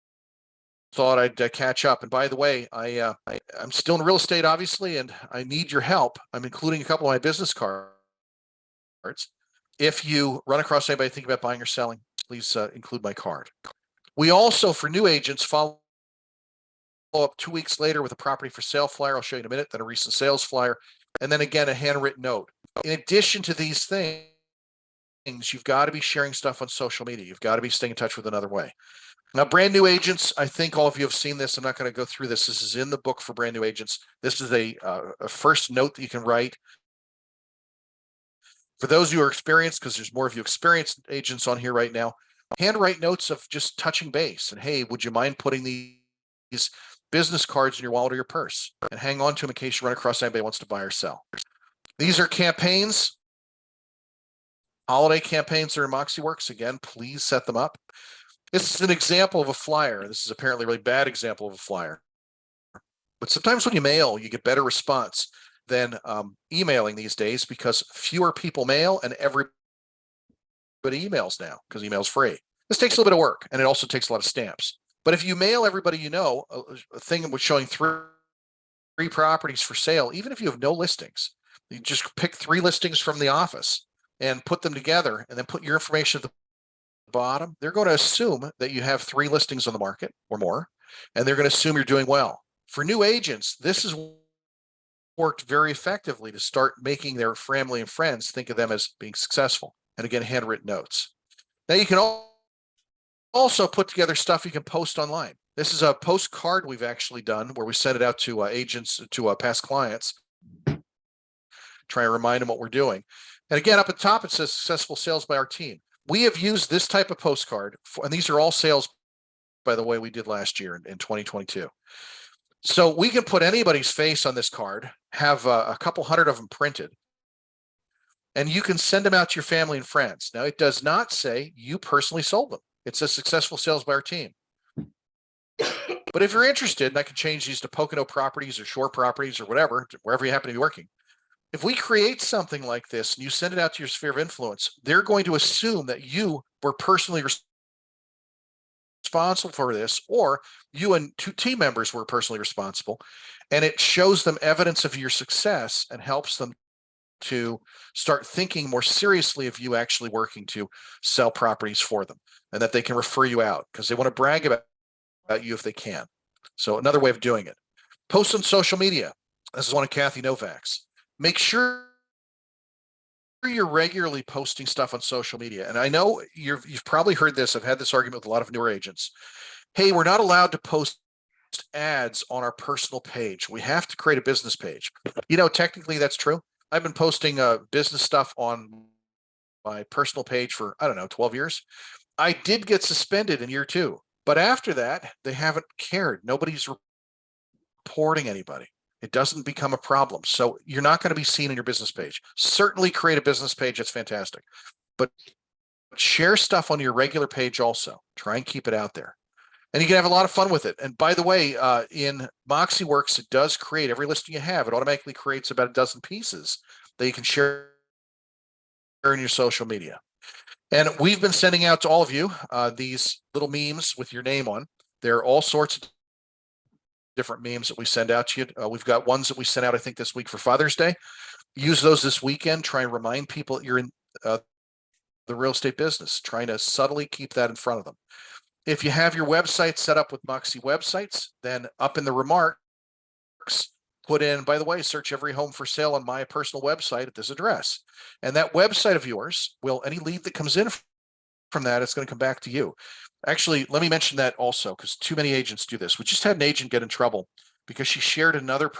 thought I'd catch up. And by the way, I'm still in real estate, obviously, and I need your help. I'm including a couple of my business cards. If you run across anybody thinking about buying or selling, please include my card. We also, for new agents, follow up 2 weeks later with a property for sale flyer. I'll show you in a minute, then a recent sales flyer, and then again, a handwritten note. In addition to these things, you've got to be sharing stuff on social media. You've got to be staying in touch with another way. Now, brand new agents, I think all of you have seen this. I'm not going to go through this. This is in the book for brand new agents. This is a first note that you can write. For those who are experienced, because there's more of you experienced agents on here right now, handwrite notes of just touching base. And hey, would you mind putting these business cards in your wallet or your purse and hang on to them in case you run across anybody who wants to buy or sell. These are campaigns, holiday campaigns that are in MoxieWorks. Again, please set them up. This is an example of a flyer. This is apparently a really bad example of a flyer. But sometimes when you mail, you get better response than emailing these days because fewer people mail and everybody emails now because email's free. This takes a little bit of work and it also takes a lot of stamps. But if you mail everybody you know a thing with showing 3 properties for sale, even if you have no listings, you just pick 3 listings from the office and put them together and then put your information at the bottom, they're going to assume that you have 3 listings on the market or more, and they're going to assume you're doing well. For new agents, this has worked very effectively to start making their family and friends think of them as being successful. And again, handwritten notes. Now you can also put together stuff you can post online. This is a postcard we've actually done where we send it out to agents, to past clients, try and remind them what we're doing. And again, up at the top, it says successful sales by our team. We have used this type of postcard, and these are all sales, by the way, we did last year in 2022. So we can put anybody's face on this card, have a couple hundred of them printed, and you can send them out to your family and friends. Now, it does not say you personally sold them. It says successful sales by our team. But if you're interested, and I can change these to Pocono properties or Shore properties or whatever, wherever you happen to be working. If we create something like this and you send it out to your sphere of influence, they're going to assume that you were personally responsible for this, or you and 2 team members were personally responsible. And it shows them evidence of your success and helps them to start thinking more seriously of you actually working to sell properties for them and that they can refer you out because they want to brag about you if they can. So another way of doing it. Post on social media. This is one of Kathy Novak's. Make sure you're regularly posting stuff on social media. And I know you've probably heard this. I've had this argument with a lot of newer agents. Hey, we're not allowed to post ads on our personal page. We have to create a business page. You know, technically that's true. I've been posting business stuff on my personal page for, I don't know, 12 years. I did get suspended in year 2, but after that, they haven't cared. Nobody's reporting anybody. It doesn't become a problem. So you're not going to be seen in your business page. Certainly create a business page. That's fantastic. But share stuff on your regular page also. Try and keep it out there. And you can have a lot of fun with it. And by the way, in MoxieWorks, it does create every listing you have. It automatically creates about a dozen pieces that you can share in your social media. And we've been sending out to all of you these little memes with your name on. There are all sorts of different memes that we send out to you. We've got ones that we sent out, I think, this week for Father's Day. Use those this weekend. Try and remind people that you're in the real estate business, trying to subtly keep that in front of them. If you have your website set up with Moxie websites, then up in the remarks, put in, by the way, search every home for sale on my personal website at this address. And that website of yours any lead that comes in from that, it's going to come back to you. Actually, let me mention that also, because too many agents do this. We just had an agent get in trouble because she shared another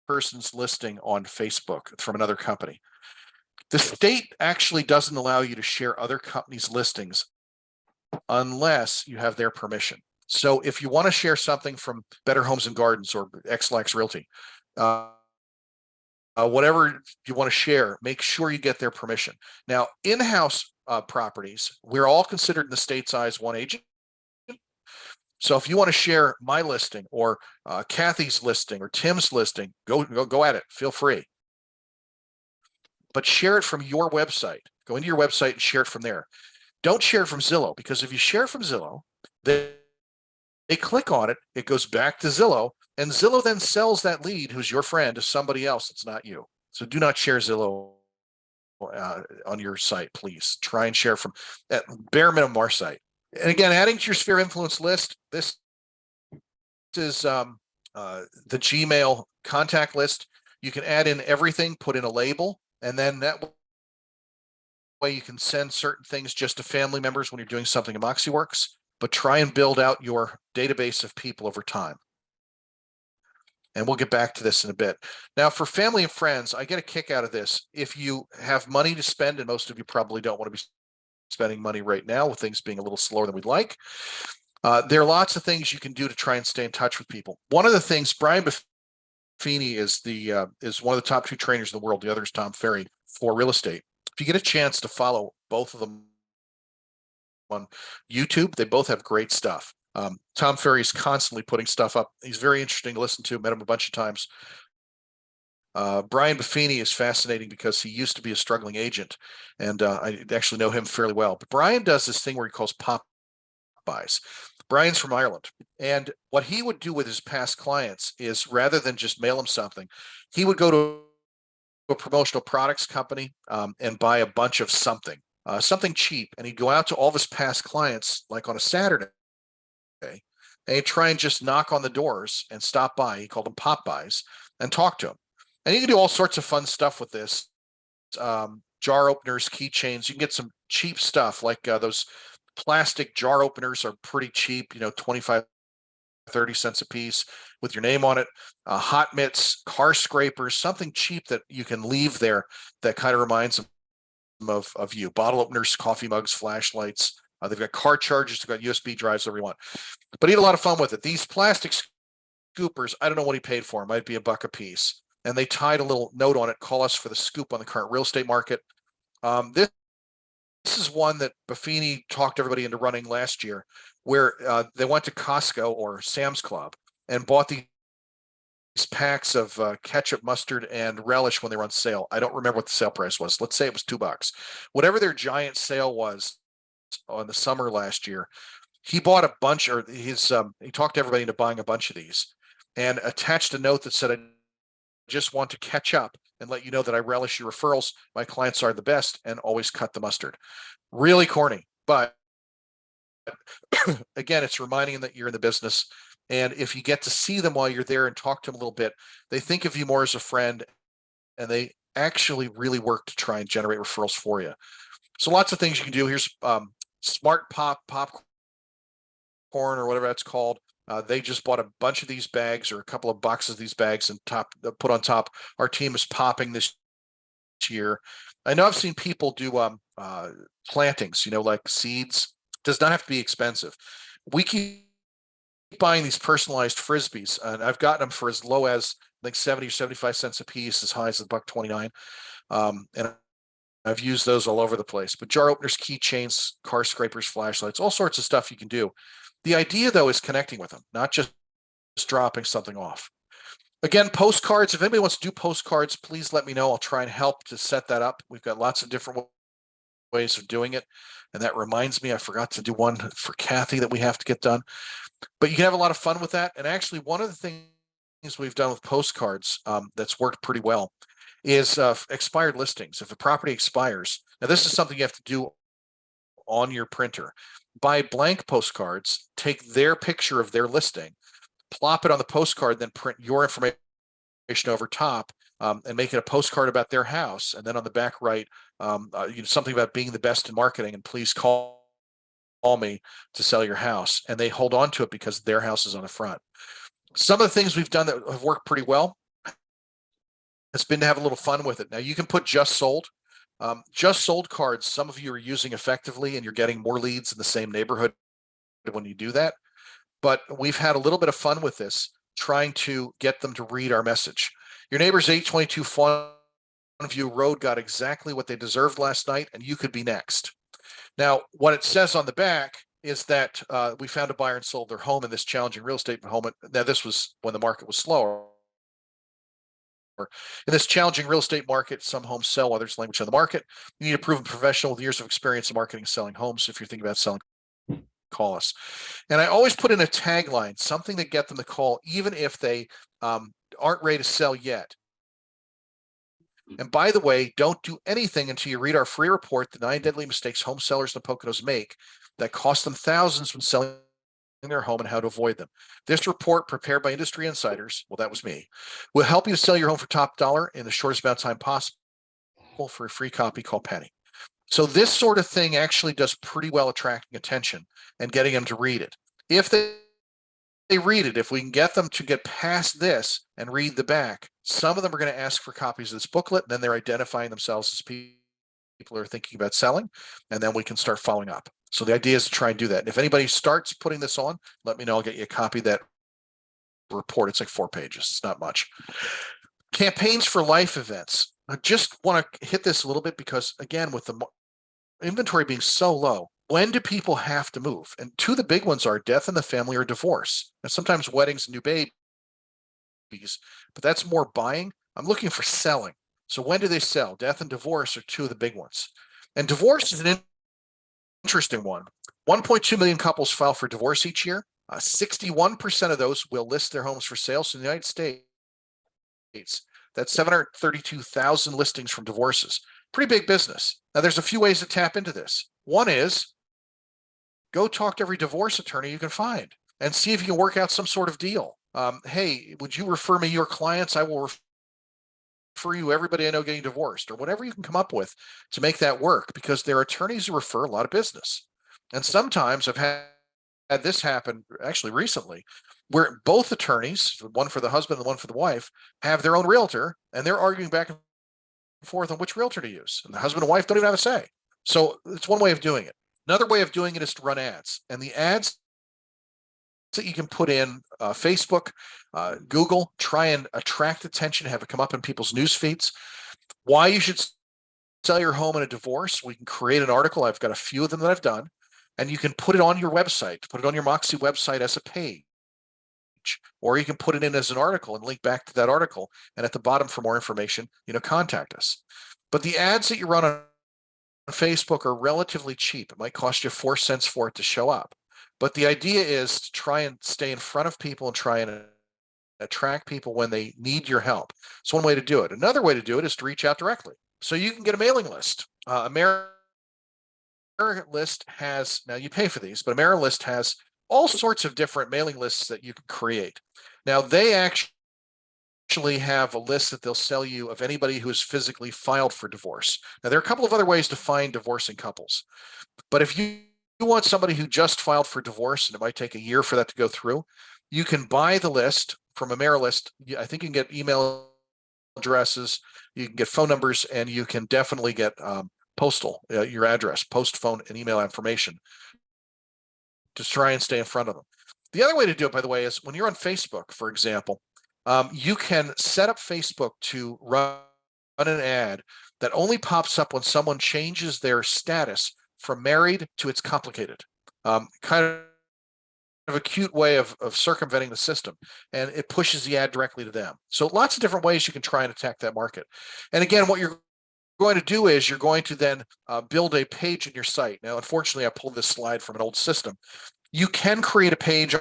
person's listing on Facebook from another company. The state actually doesn't allow you to share other companies' listings unless you have their permission. So if you want to share something from Better Homes and Gardens or XLax Realty, whatever you want to share, make sure you get their permission. Now, in-house properties, we're all considered in the state's eyes one agent. So if you want to share my listing or Kathy's listing or Tim's listing, go at it. Feel free. But share it from your website. Go into your website and share it from there. Don't share it from Zillow, because if you share from Zillow, they click on it, it goes back to Zillow, and Zillow then sells that lead, who's your friend, to somebody else that's not you. So do not share Zillow on your site, please. Try and share from at bare minimum our site. And again, adding to your sphere of influence list, this is the Gmail contact list. You can add in everything, put in a label, and then that way you can send certain things just to family members when you're doing something in MoxieWorks, but try and build out your database of people over time. And we'll get back to this in a bit. Now, for family and friends, I get a kick out of this. If you have money to spend, and most of you probably don't want to be spending money right now with things being a little slower than we'd like, there are lots of things you can do to try and stay in touch with people. One of the things, Brian Buffini is one of the top 2 trainers in the world. The other is Tom Ferry for real estate. If you get a chance to follow both of them on YouTube, they both have great stuff. Tom Ferry is constantly putting stuff up. He's very interesting to listen to. Met him a bunch of times. Brian Buffini is fascinating because he used to be a struggling agent, and I actually know him fairly well. But Brian does this thing where he calls pop buys. Brian's from Ireland, and what he would do with his past clients is, rather than just mail them something, he would go to a promotional products company and buy a bunch of something cheap, and he'd go out to all of his past clients like on a Saturday, and he'd try and just knock on the doors and stop by. He called them pop buys, and talk to them. And you can do all sorts of fun stuff with this. Jar openers, keychains. You can get some cheap stuff like those plastic jar openers are pretty cheap, 25, 30 cents a piece with your name on it. Hot mitts, car scrapers, something cheap that you can leave there that kind of reminds them of you. Bottle openers, coffee mugs, flashlights. They've got car chargers, they've got USB drives, whatever you want. But he had a lot of fun with it. These plastic scoopers, I don't know what he paid for them. Might be $1 a piece. And they tied a little note on it, call us for the scoop on the current real estate market. This is one that Buffini talked everybody into running last year, where they went to Costco or Sam's Club and bought these packs of ketchup, mustard, and relish when they were on sale. I don't remember what the sale price was. Let's say it was $2. Whatever their giant sale was on the summer last year, he bought a bunch, or he talked to everybody into buying a bunch of these, and attached a note that said, "I just want to catch up and let you know that I relish your referrals. My clients are the best, and always cut the mustard." Really corny, but again, it's reminding them that you're in the business. And if you get to see them while you're there and talk to them a little bit, they think of you more as a friend, and they actually really work to try and generate referrals for you. So lots of things you can do. Here's Smart Popcorn or whatever that's called. They just bought a bunch of these bags, or a couple of boxes of these bags, and put on top. Our team is popping this year. I know I've seen people do plantings, like seeds. Does not have to be expensive. We keep buying these personalized frisbees, and I've gotten them for as low as I think 70 or 75 cents a piece, as high as $1.29. And I've used those all over the place. But jar openers, keychains, car scrapers, flashlights, all sorts of stuff you can do. The idea, though, is connecting with them, not just dropping something off. Again, postcards. If anybody wants to do postcards, please let me know. I'll try and help to set that up. We've got lots of different ways of doing it. And that reminds me, I forgot to do one for Kathy that we have to get done. But you can have a lot of fun with that. And actually, one of the things we've done with postcards that's worked pretty well is expired listings. If a property expires, now this is something you have to do on your printer. Buy blank postcards, take their picture of their listing, plop it on the postcard, then print your information over top, and make it a postcard about their house. And then on the back right, something about being the best in marketing, and please call me to sell your house. And they hold on to it because their house is on the front. Some of the things we've done that have worked pretty well, it's been to have a little fun with it. Now you can put just sold. Just sold cards, some of you are using effectively, and you're getting more leads in the same neighborhood when you do that. But we've had a little bit of fun with this, trying to get them to read our message. Your neighbor's 822 Fawnview Road got exactly what they deserved last night, and you could be next. Now, what it says on the back is that we found a buyer and sold their home in this challenging real estate moment. Now, this was when the market was slower. In this challenging real estate market, some homes sell while there's language on the market. You need a proven professional with years of experience in marketing and selling homes. So if you're thinking about selling, call us. And I always put in a tagline, something to get them to call, even if they aren't ready to sell yet. And by the way, don't do anything until you read our free report, The 9 Deadly Mistakes Home Sellers in the Poconos Make, that cost them thousands when selling their home and how to avoid them. This report, prepared by industry insiders, well, that was me, will help you to sell your home for top dollar in the shortest amount of time possible for a free copy. Call Penny. So this sort of thing actually does pretty well attracting attention and getting them to read it. If they read it, if we can get them to get past this and read the back, some of them are going to ask for copies of this booklet, and then they're identifying themselves as people who are thinking about selling, and then we can start following up. So the idea is to try and do that. And if anybody starts putting this on, let me know. I'll get you a copy of that report. It's like 4 pages. It's not much. Campaigns for life events. I just want to hit this a little bit because, again, with the inventory being so low, when do people have to move? And two of the big ones are death in the family or divorce. And sometimes weddings and new babies, but that's more buying. I'm looking for selling. So when do they sell? Death and divorce are two of the big ones. And divorce is an interesting one. 1.2 million couples file for divorce each year. 61% of those will list their homes for sale. So in the United States, that's 732,000 listings from divorces. Pretty big business. Now, there's a few ways to tap into this. One is go talk to every divorce attorney you can find and see if you can work out some sort of deal. Hey, would you refer me your clients? I will refer you everybody I know getting divorced, or whatever you can come up with to make that work, because there are attorneys who refer a lot of business. And sometimes I've had this happen actually recently, where both attorneys, one for the husband and one for the wife, have their own realtor, and they're arguing back and forth on which realtor to use. And the husband and wife don't even have a say. So it's one way of doing it. Another way of doing it is to run ads. And the ads that you can put in Facebook, Google, try and attract attention, have it come up in people's news feeds. Why you should sell your home in a divorce. We can create an article. I've got a few of them that I've done. And you can put it on your website, put it on your Moxie website as a page. Or you can put it in as an article and link back to that article. And at the bottom, for more information, contact us. But the ads that you run on Facebook are relatively cheap. It might cost you 4 cents for it to show up. But the idea is to try and stay in front of people and try and attract people when they need your help. It's one way to do it. Another way to do it is to reach out directly. So you can get a mailing list. AmeriList has, now you pay for these, but AmeriList has all sorts of different mailing lists that you can create. Now they actually have a list that they'll sell you of anybody who is physically filed for divorce. Now there are a couple of other ways to find divorcing couples, but if you want somebody who just filed for divorce and it might take a year for that to go through, you can buy the list from AmeriList. I think you can get email addresses, you can get phone numbers, and you can definitely get your address, post phone and email information to try and stay in front of them. The other way to do it, by the way, is when you're on Facebook, for example, you can set up Facebook to run an ad that only pops up when someone changes their status from married to it's complicated. Kind of a cute way of circumventing the system, and it pushes the ad directly to them. So lots of different ways you can try and attack that market. And again, what you're going to do is you're going to then build a page in your site. Now, unfortunately, I pulled this slide from an old system. You can create a page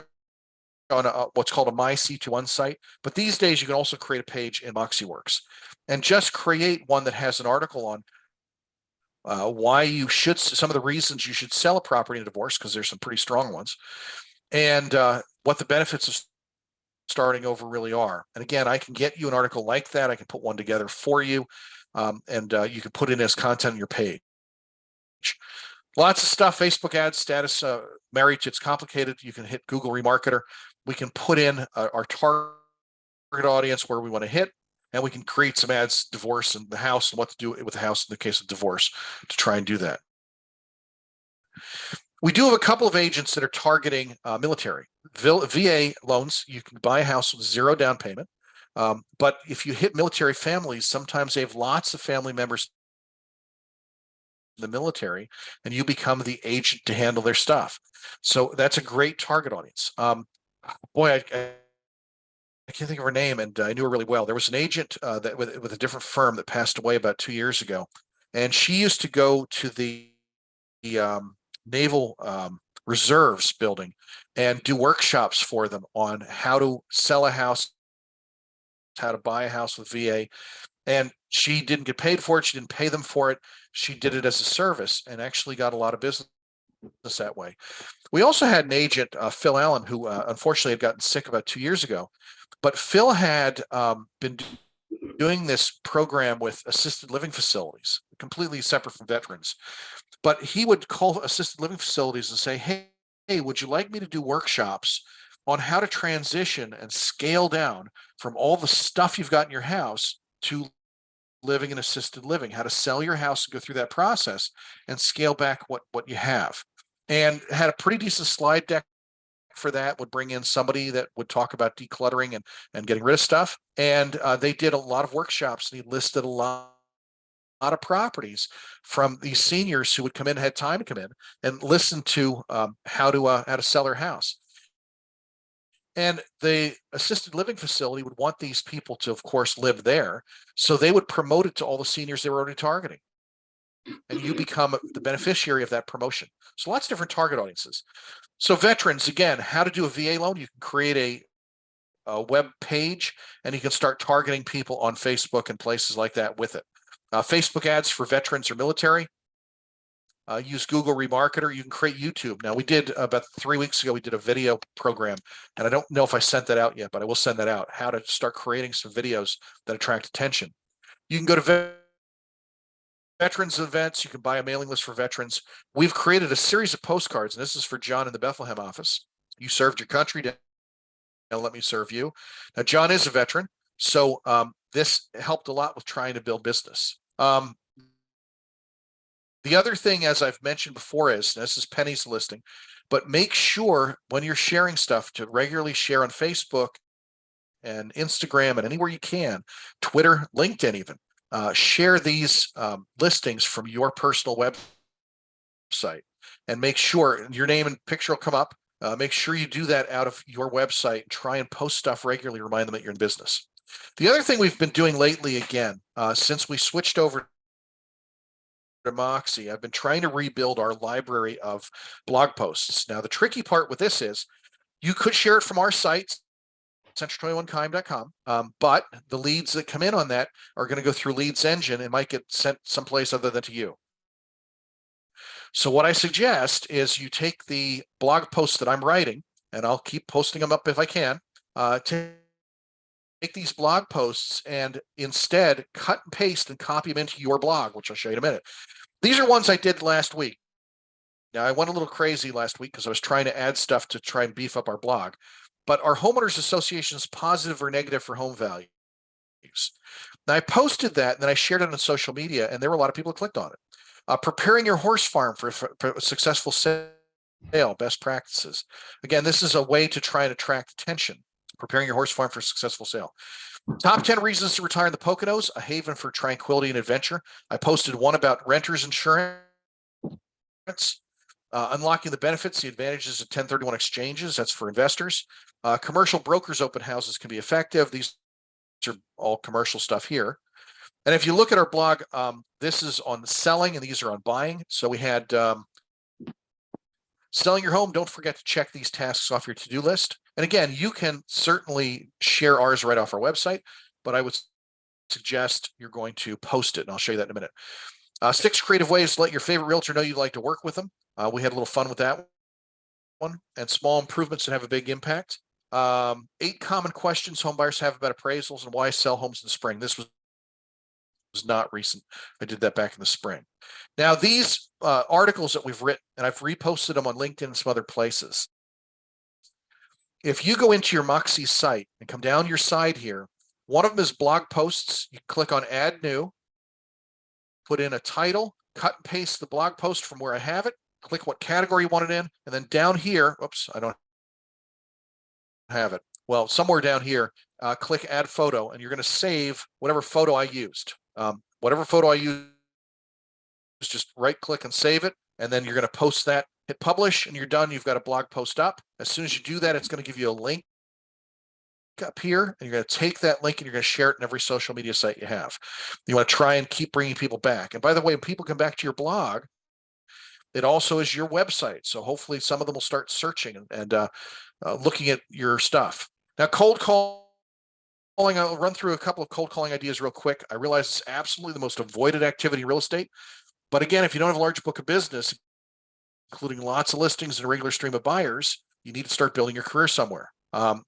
on what's called a MyC21 site, but these days you can also create a page in MoxieWorks, and just create one that has an article on why you should, some of the reasons you should sell a property in a divorce, because there's some pretty strong ones, and what the benefits of starting over really are. And again, I can get you an article like that. I can put one together for you, and you can put it as content on your page. Lots of stuff. Facebook ads, status, married to it's complicated. You can hit Google Remarketer. We can put in our target audience where we want to hit, and we can create some ads, divorce and the house, and what to do with the house in the case of divorce to try and do that. We do have a couple of agents that are targeting military. VA loans, you can buy a house with zero down payment. But if you hit military families, sometimes they have lots of family members in the military, and you become the agent to handle their stuff. So that's a great target audience. Boy, I can't think of her name, and I knew her really well. There was an agent that with a different firm that passed away about 2 years ago, and she used to go to the Naval Reserves building and do workshops for them on how to sell a house, how to buy a house with VA. And she didn't get paid for it. She didn't pay them for it. She did it as a service and actually got a lot of business that way. We also had an agent, Phil Allen, who unfortunately had gotten sick about 2 years ago. But Phil had been doing this program with assisted living facilities, completely separate from veterans. But he would call assisted living facilities and say, hey, would you like me to do workshops on how to transition and scale down from all the stuff you've got in your house to living in assisted living, how to sell your house and go through that process and scale back what you have. And had a pretty decent slide deck for that, would bring in somebody that would talk about decluttering and getting rid of stuff. And they did a lot of workshops, and he listed a lot of properties from these seniors who would come in, had time to come in and listen to how to sell their house. And the assisted living facility would want these people to, of course, live there. So they would promote it to all the seniors they were already targeting. And you become the beneficiary of that promotion. So lots of different target audiences. So veterans, again, how to do a VA loan. You can create a web page, and you can start targeting people on Facebook and places like that with it. Facebook ads for veterans or military. Use Google Remarketer. You can create YouTube. Now, we did about 3 weeks ago, we did a video program, and I don't know if I sent that out yet, but I will send that out, how to start creating some videos that attract attention. You can go to veterans events. You can buy a mailing list for veterans. We've created a series of postcards, and this is for John in the Bethlehem office. You served your country, now let me serve you. Now, John is a veteran, so this helped a lot with trying to build business. The other thing, as I've mentioned before, is this is Penny's listing, but make sure when you're sharing stuff to regularly share on Facebook and Instagram and anywhere you can, Twitter, LinkedIn even, share these listings from your personal website, and make sure your name and picture will come up. Make sure you do that out of your website. Try and post stuff regularly, remind them that you're in business. The other thing we've been doing lately, again, since we switched over to Moxie, I've been trying to rebuild our library of blog posts. Now, the tricky part with this is you could share it from our site, central21keim.com, but the leads that come in on that are going to go through Leads Engine and might get sent someplace other than to you. So what I suggest is you take the blog posts that I'm writing, and I'll keep posting them up if I can, take these blog posts and instead cut and paste and copy them into your blog, which I'll show you in a minute. These are ones I did last week. Now, I went a little crazy last week because I was trying to add stuff to try and beef up our blog. But our homeowners association's positive or negative for home values. Now I posted that and then I shared it on social media, and there were a lot of people who clicked on it. Preparing your horse farm for a successful sale, best practices. Again, this is a way to try and attract attention. Preparing your horse farm for a successful sale. Top 10 reasons to retire in the Poconos, a haven for tranquility and adventure. I posted one about renters insurance, unlocking the benefits, the advantages of 1031 exchanges. That's for investors. Commercial brokers open houses can be effective. These are all commercial stuff here. And if you look at our blog, this is on selling and these are on buying. So we had selling your home. Don't forget to check these tasks off your to-do list. And again, you can certainly share ours right off our website, but I would suggest you're going to post it, and I'll show you that in a minute. 6 creative ways to let your favorite realtor know you'd like to work with them. We had a little fun with that one. And small improvements that have a big impact. 8 common questions home buyers have about appraisals and why sell homes in the spring. This was not recent. I did that back in the spring. Now, these articles that we've written, and I've reposted them on LinkedIn and some other places. If you go into your Moxie site and come down your side here, one of them is blog posts. You click on add new, put in a title, cut and paste the blog post from where I have it, click what category you want it in, and then down here, oops, I don't have it. Well, somewhere down here, click add photo, and you're going to save whatever photo I used. Whatever photo I used, just right click and save it, and then you're going to post that, hit publish, and you're done. You've got a blog post up. As soon as you do that, it's going to give you a link up here, and you're going to take that link and you're going to share it in every social media site you have. You want to try and keep bringing people back. And by the way, when people come back to your blog, it also is your website. So hopefully some of them will start searching and looking at your stuff. Now, cold calling, I'll run through a couple of cold calling ideas real quick. I realize it's absolutely the most avoided activity in real estate. But again, if you don't have a large book of business, including lots of listings and a regular stream of buyers, you need to start building your career somewhere.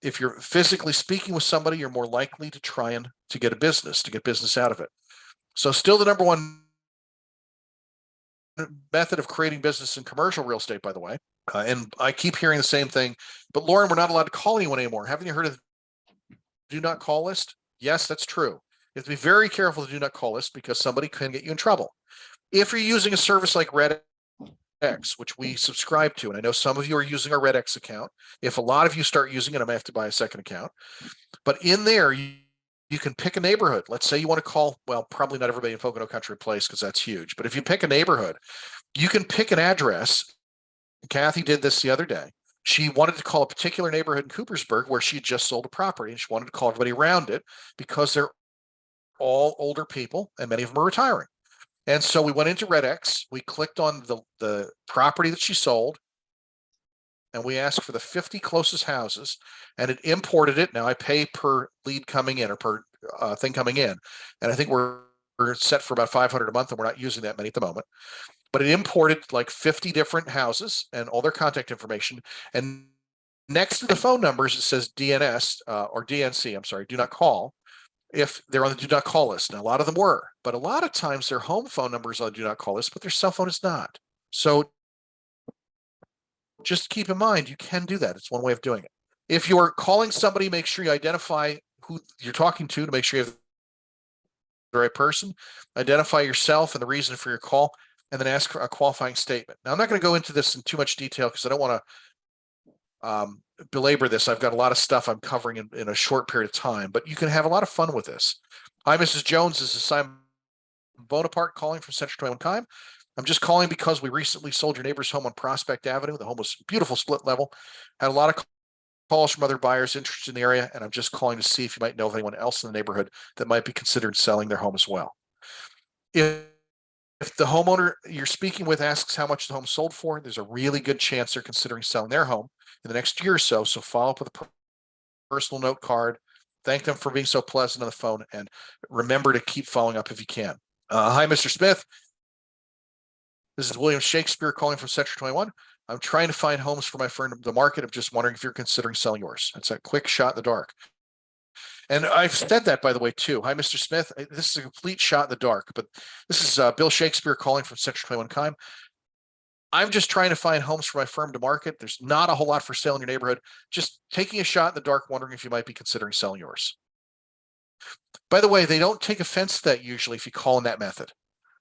If you're physically speaking with somebody, you're more likely to try and to get business out of it. So still the number one method of creating business in commercial real estate, by the way. And I keep hearing the same thing, but Lauren, we're not allowed to call anyone anymore. Haven't you heard of the do not call list? Yes, that's true. You have to be very careful with the do not call list because somebody can get you in trouble. If you're using a service like RedX, which we subscribe to, and I know some of you are using our RedX account. If a lot of you start using it, I might have to buy a second account. But in there, you can pick a neighborhood. Let's say you want to call, well, probably not everybody in Pocono Country Place because that's huge. But if you pick a neighborhood, you can pick an address. Kathy did this the other day. She wanted to call a particular neighborhood in Coopersburg where she just sold a property, and she wanted to call everybody around it because they're all older people and many of them are retiring. And so we went into RedX, we clicked on the property that she sold, and we asked for the 50 closest houses, and it imported it. Now I pay per lead coming in or per thing coming in. And I think we're set for about 500 a month, and we're not using that many at the moment. But it imported like 50 different houses and all their contact information. And next to the phone numbers, it says DNS or DNC, I'm sorry, do not call. If they're on the do not call list. Now, a lot of them were, but a lot of times their home phone number is on the do not call list, but their cell phone is not. So just keep in mind, you can do that. It's one way of doing it. If you're calling somebody, make sure you identify who you're talking to make sure you have the right person, identify yourself and the reason for your call, and then ask for a qualifying statement. Now, I'm not going to go into this in too much detail because I don't want to belabor this. I've got a lot of stuff I'm covering in a short period of time, but you can have a lot of fun with this. Hi, Mrs. Jones. This is Simon Bonaparte calling from Central 21 Keim. I'm just calling because we recently sold your neighbor's home on Prospect Avenue. The home was beautiful split level. Had a lot of calls from other buyers interested in the area, and I'm just calling to see if you might know of anyone else in the neighborhood that might be considered selling their home as well. If the homeowner you're speaking with asks how much the home sold for, there's a really good chance they're considering selling their home in the next year or so. So follow up with a personal note card. Thank them for being so pleasant on the phone, and remember to keep following up if you can. Hi, Mr. Smith. This is William Shakespeare calling from Central 21. I'm trying to find homes for my friend in the market. I'm just wondering if you're considering selling yours. It's a quick shot in the dark. And I've said that, by the way, too. Hi, Mr. Smith. This is a complete shot in the dark, but this is Bill Shakespeare calling from Central 21 Keim. I'm just trying to find homes for my firm to market. There's not a whole lot for sale in your neighborhood. Just taking a shot in the dark, wondering if you might be considering selling yours. By the way, they don't take offense to that usually if you call in that method.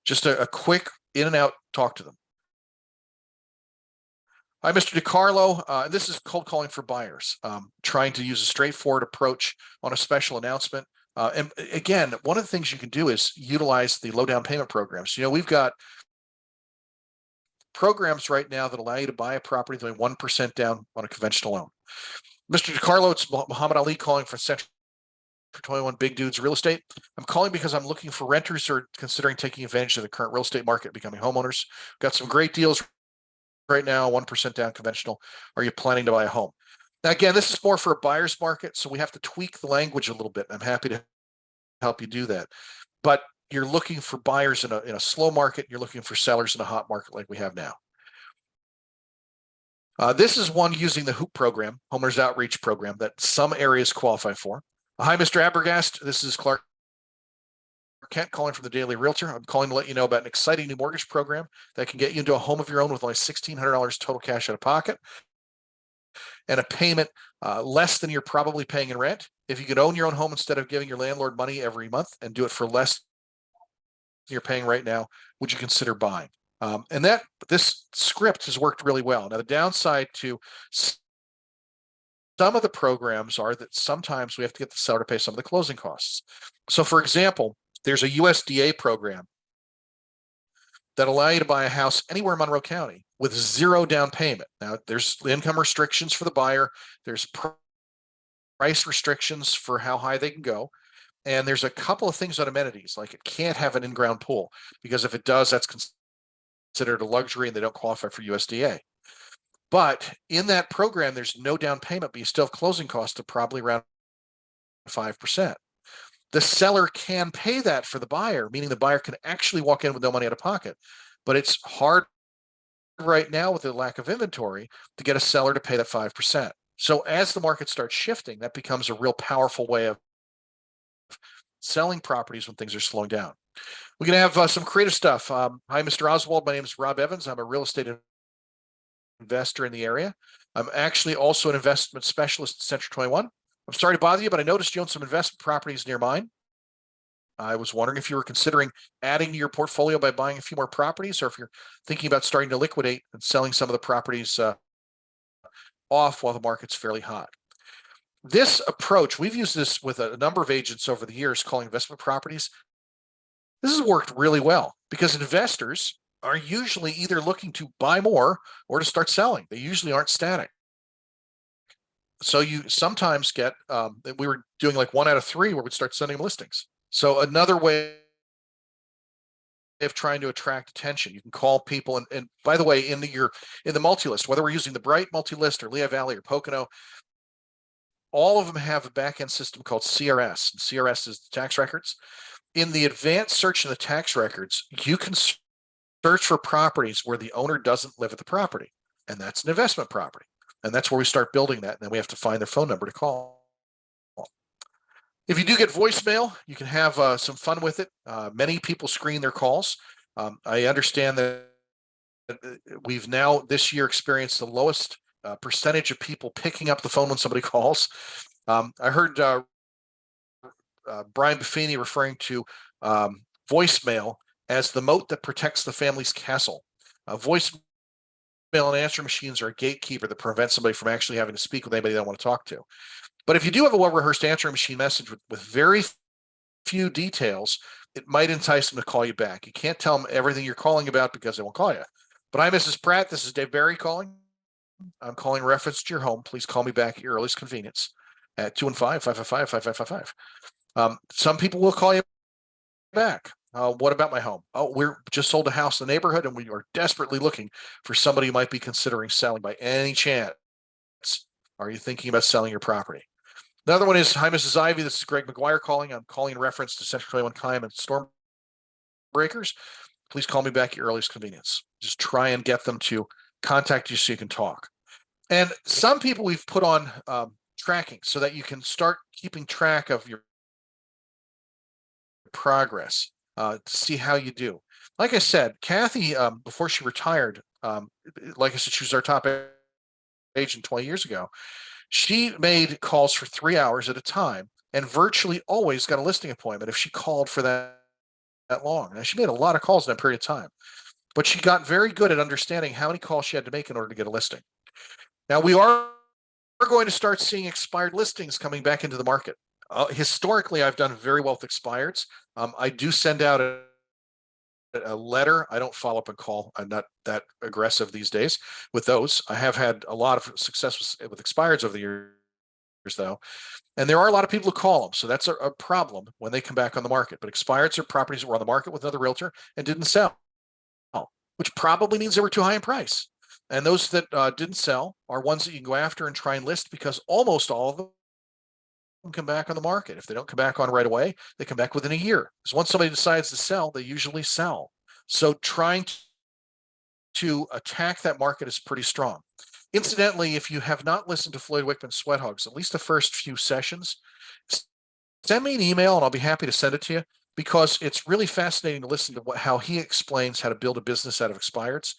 Just a quick in and out talk to them. Hi, Mr. DiCarlo. This is cold calling for buyers, trying to use a straightforward approach on a special announcement. And again, one of the things you can do is utilize the low down payment programs. We've got programs right now that allow you to buy a property with only 1% down on a conventional loan. Mr. DiCarlo, it's Muhammad Ali calling for Central 21 Big Dudes Real Estate. I'm calling because I'm looking for renters who are considering taking advantage of the current real estate market, becoming homeowners. Got some great deals right now, 1% down conventional. Are you planning to buy a home? Now, again, this is more for a buyer's market, so we have to tweak the language a little bit. I'm happy to help you do that. But you're looking for buyers in a slow market. You're looking for sellers in a hot market like we have now. This is one using the HOOP program, Homeowners Outreach Program, that some areas qualify for. Hi, Mr. Abergast. This is Clark Kent calling from the Daily Realtor. I'm calling to let you know about an exciting new mortgage program that can get you into a home of your own with only $1,600 total cash out of pocket and a payment less than you're probably paying in rent. If you could own your own home instead of giving your landlord money every month and do it for less than you're paying right now, would you consider buying? And this script has worked really well. Now, the downside to some of the programs are that sometimes we have to get the seller to pay some of the closing costs. So, for example, there's a USDA program that allow you to buy a house anywhere in Monroe County with zero down payment. Now, there's income restrictions for the buyer. There's price restrictions for how high they can go. And there's a couple of things on amenities, like it can't have an in-ground pool, because if it does, that's considered a luxury and they don't qualify for USDA. But in that program, there's no down payment, but you still have closing costs of probably around 5%. The seller can pay that for the buyer, meaning the buyer can actually walk in with no money out of pocket. But it's hard right now with the lack of inventory to get a seller to pay that 5%. So as the market starts shifting, that becomes a real powerful way of selling properties when things are slowing down. We can have some creative stuff. Hi, Mr. Oswald. My name is Rob Evans. I'm a real estate investor in the area. I'm actually also an investment specialist at Central 21. I'm sorry to bother you, but I noticed you own some investment properties near mine. I was wondering if you were considering adding to your portfolio by buying a few more properties, or if you're thinking about starting to liquidate and selling some of the properties off while the market's fairly hot. This approach, we've used this with a number of agents over the years calling investment properties. This has worked really well because investors are usually either looking to buy more or to start selling. They usually aren't static. So you sometimes get, we were doing like 1 out of 3 where we'd start sending them listings. So another way of trying to attract attention, you can call people. And by the way, in the multi-list, whether we're using the Bright multi-list or Lehigh Valley or Pocono, all of them have a back-end system called CRS. And CRS is the tax records. In the advanced search in the tax records, you can search for properties where the owner doesn't live at the property. And that's an investment property. And that's where we start building that. And then we have to find their phone number to call. If you do get voicemail, you can have some fun with it. Many people screen their calls. I understand that we've now this year experienced the lowest percentage of people picking up the phone when somebody calls. I heard Brian Buffini referring to voicemail as the moat that protects the family's castle. Voicemail and answering machines are a gatekeeper that prevents somebody from actually having to speak with anybody they don't want to talk to. But if you do have a well-rehearsed answering machine message with very few details, it might entice them to call you back. You can't tell them everything you're calling about because they won't call you. But hi, Mrs. Pratt. This is Dave Barry calling. I'm calling in reference to your home. Please call me back at your earliest convenience at 215-555-5555. Some people will call you back. What about my home? Oh, we're just sold a house in the neighborhood and we are desperately looking for somebody who might be considering selling. By any chance, are you thinking about selling your property? Another one is, hi, Mrs. Ivy. This is Greg McGuire calling. I'm calling in reference to Central 21 Keim and storm breakers. Please call me back at your earliest convenience. Just try and get them to contact you so you can talk. And some people we've put on tracking so that you can start keeping track of your progress to see how you do. Like I said, Kathy, before she retired, like I said, she was our top agent 20 years ago. She made calls for 3 hours at a time and virtually always got a listing appointment if she called for that long. Now, she made a lot of calls in that period of time, but she got very good at understanding how many calls she had to make in order to get a listing. Now, we're going to start seeing expired listings coming back into the market. Historically, I've done very well with expireds. I do send out a letter. I don't follow up and call. I'm not that aggressive these days with those. I have had a lot of success with expireds over the years, though. And there are a lot of people who call them. So that's a problem when they come back on the market. But expireds are properties that were on the market with another realtor and didn't sell, which probably means they were too high in price. And those that didn't sell are ones that you can go after and try and list, because almost all of them come back on the market. If they don't come back on right away, they come back within a year. Because once somebody decides to sell, they usually sell. So trying to attack that market is pretty strong. Incidentally, if you have not listened to Floyd Wickman's Sweat Hogs, at least the first few sessions, send me an email and I'll be happy to send it to you, because it's really fascinating to listen to how he explains how to build a business out of expireds.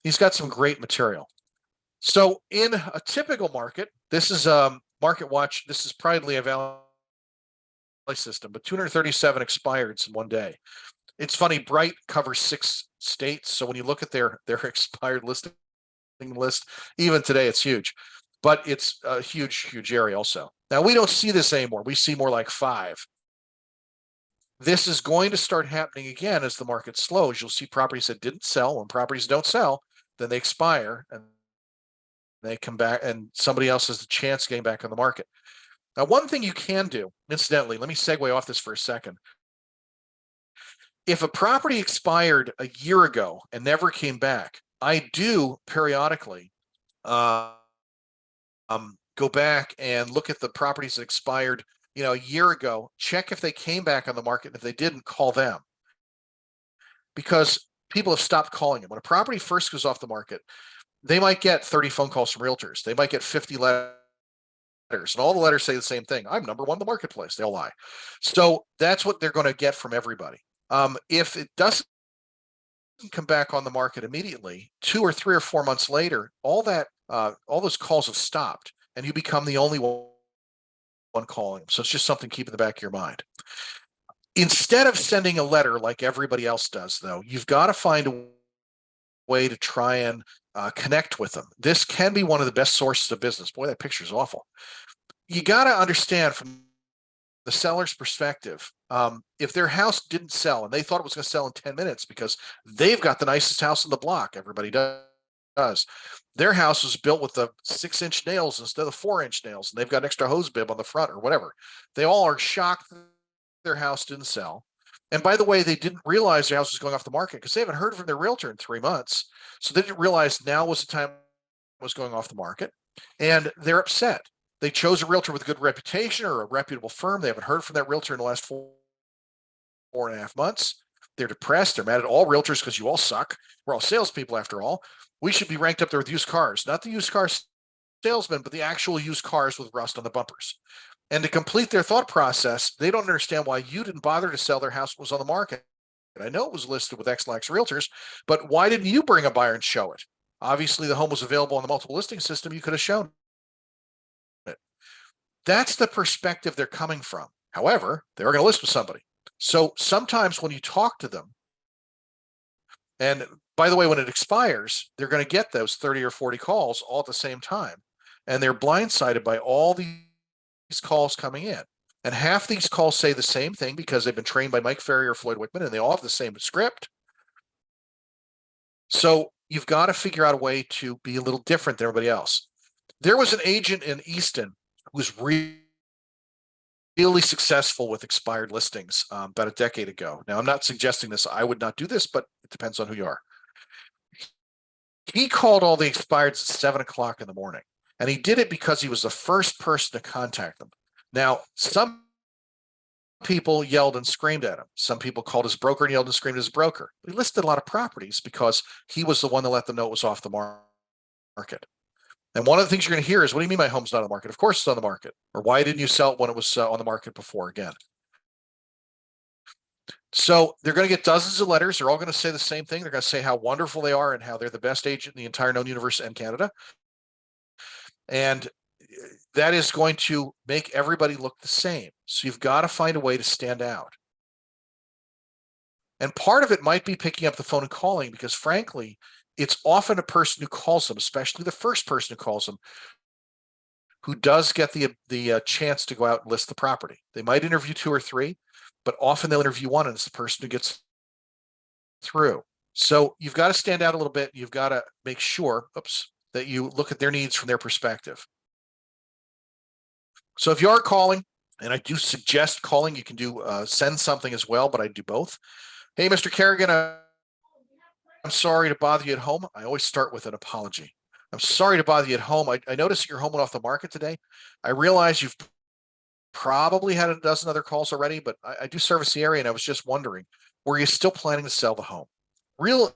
He's got some great material. So in a typical market, this is Market Watch. This is probably a Valley system, but 237 expireds in one day. It's funny, Bright covers 6 states. So when you look at their expired listing list, even today, it's huge, but it's a huge area also. Now, we don't see this anymore. We see more like 5. This is going to start happening again as the market slows. You'll see properties that didn't sell. When properties don't sell, then they expire and they come back, and somebody else has the chance of getting back on the market. Now, one thing you can do, incidentally, let me segue off this for a second. If a property expired a year ago and never came back, I do periodically go back and look at the properties that expired, a year ago, check if they came back on the market. And if they didn't, call them, because people have stopped calling them. When a property first goes off the market, they might get 30 phone calls from realtors. They might get 50 letters, and all the letters say the same thing. I'm number one in the marketplace. They'll lie. So that's what they're going to get from everybody. If it doesn't come back on the market immediately, 2 or 3 or 4 months later, all those calls have stopped, and you become the only one calling. So it's just something to keep in the back of your mind. Instead of sending a letter like everybody else does, though, you've got to find a way to try and connect with them. This can be one of the best sources of business. Boy, that picture is awful. You got to understand from the seller's perspective, if their house didn't sell and they thought it was going to sell in 10 minutes because they've got the nicest house in the block, everybody does. Their house was built with the 6-inch nails instead of the 4-inch nails, and they've got an extra hose bib on the front or whatever. They all are shocked that their house didn't sell. And by the way, they didn't realize their house was going off the market because they haven't heard from their realtor in 3 months. So they didn't realize now was the time it was going off the market, and they're upset. They chose a realtor with a good reputation or a reputable firm. They haven't heard from that realtor in the last 4.5 months. They're depressed. They're mad at all realtors because you all suck. We're all salespeople after all. We should be ranked up there with used cars, not the used car salesmen, but the actual used cars with rust on the bumpers. And to complete their thought process, they don't understand why you didn't bother to sell their house when it was on the market. And I know it was listed with X-Lax Realtors, but why didn't you bring a buyer and show it? Obviously, the home was available on the multiple listing system. You could have shown it. That's the perspective they're coming from. However, they're going to list with somebody. So sometimes when you talk to them, and by the way, when it expires, they're going to get those 30 or 40 calls all at the same time. And they're blindsided by all these calls coming in. And half these calls say the same thing because they've been trained by Mike Ferry or Floyd Wickman, and they all have the same script. So you've got to figure out a way to be a little different than everybody else. There was an agent in Easton who was really successful with expired listings about a decade ago. Now, I'm not suggesting this. I would not do this, but it depends on who you are. He called all the expireds at 7 o'clock in the morning, and he did it because he was the first person to contact them. Now, some people yelled and screamed at him. Some people called his broker and yelled and screamed at his broker. He listed a lot of properties because he was the one that let them know it was off the market. And one of the things you're going to hear is, what do you mean my home's not on the market? Of course it's on the market. Or why didn't you sell it when it was on the market before again? So they're going to get dozens of letters. They're all going to say the same thing. They're going to say how wonderful they are and how they're the best agent in the entire known universe and Canada. And that is going to make everybody look the same. So you've got to find a way to stand out. And part of it might be picking up the phone and calling, because frankly, it's often a person who calls them, especially the first person who calls them, who does get the chance to go out and list the property. They might interview 2 or 3, but often they'll interview 1, and it's the person who gets through. So you've got to stand out a little bit. You've got to make sure, that you look at their needs from their perspective. So if you are calling, and I do suggest calling, you can do send something as well, but I do both. Hey, Mr. Kerrigan, I'm sorry to bother you at home. I always start with an apology. I'm sorry to bother you at home. I noticed your home went off the market today. I realize you've probably had a dozen other calls already, but I do service the area, and I was just wondering, were you still planning to sell the home? Real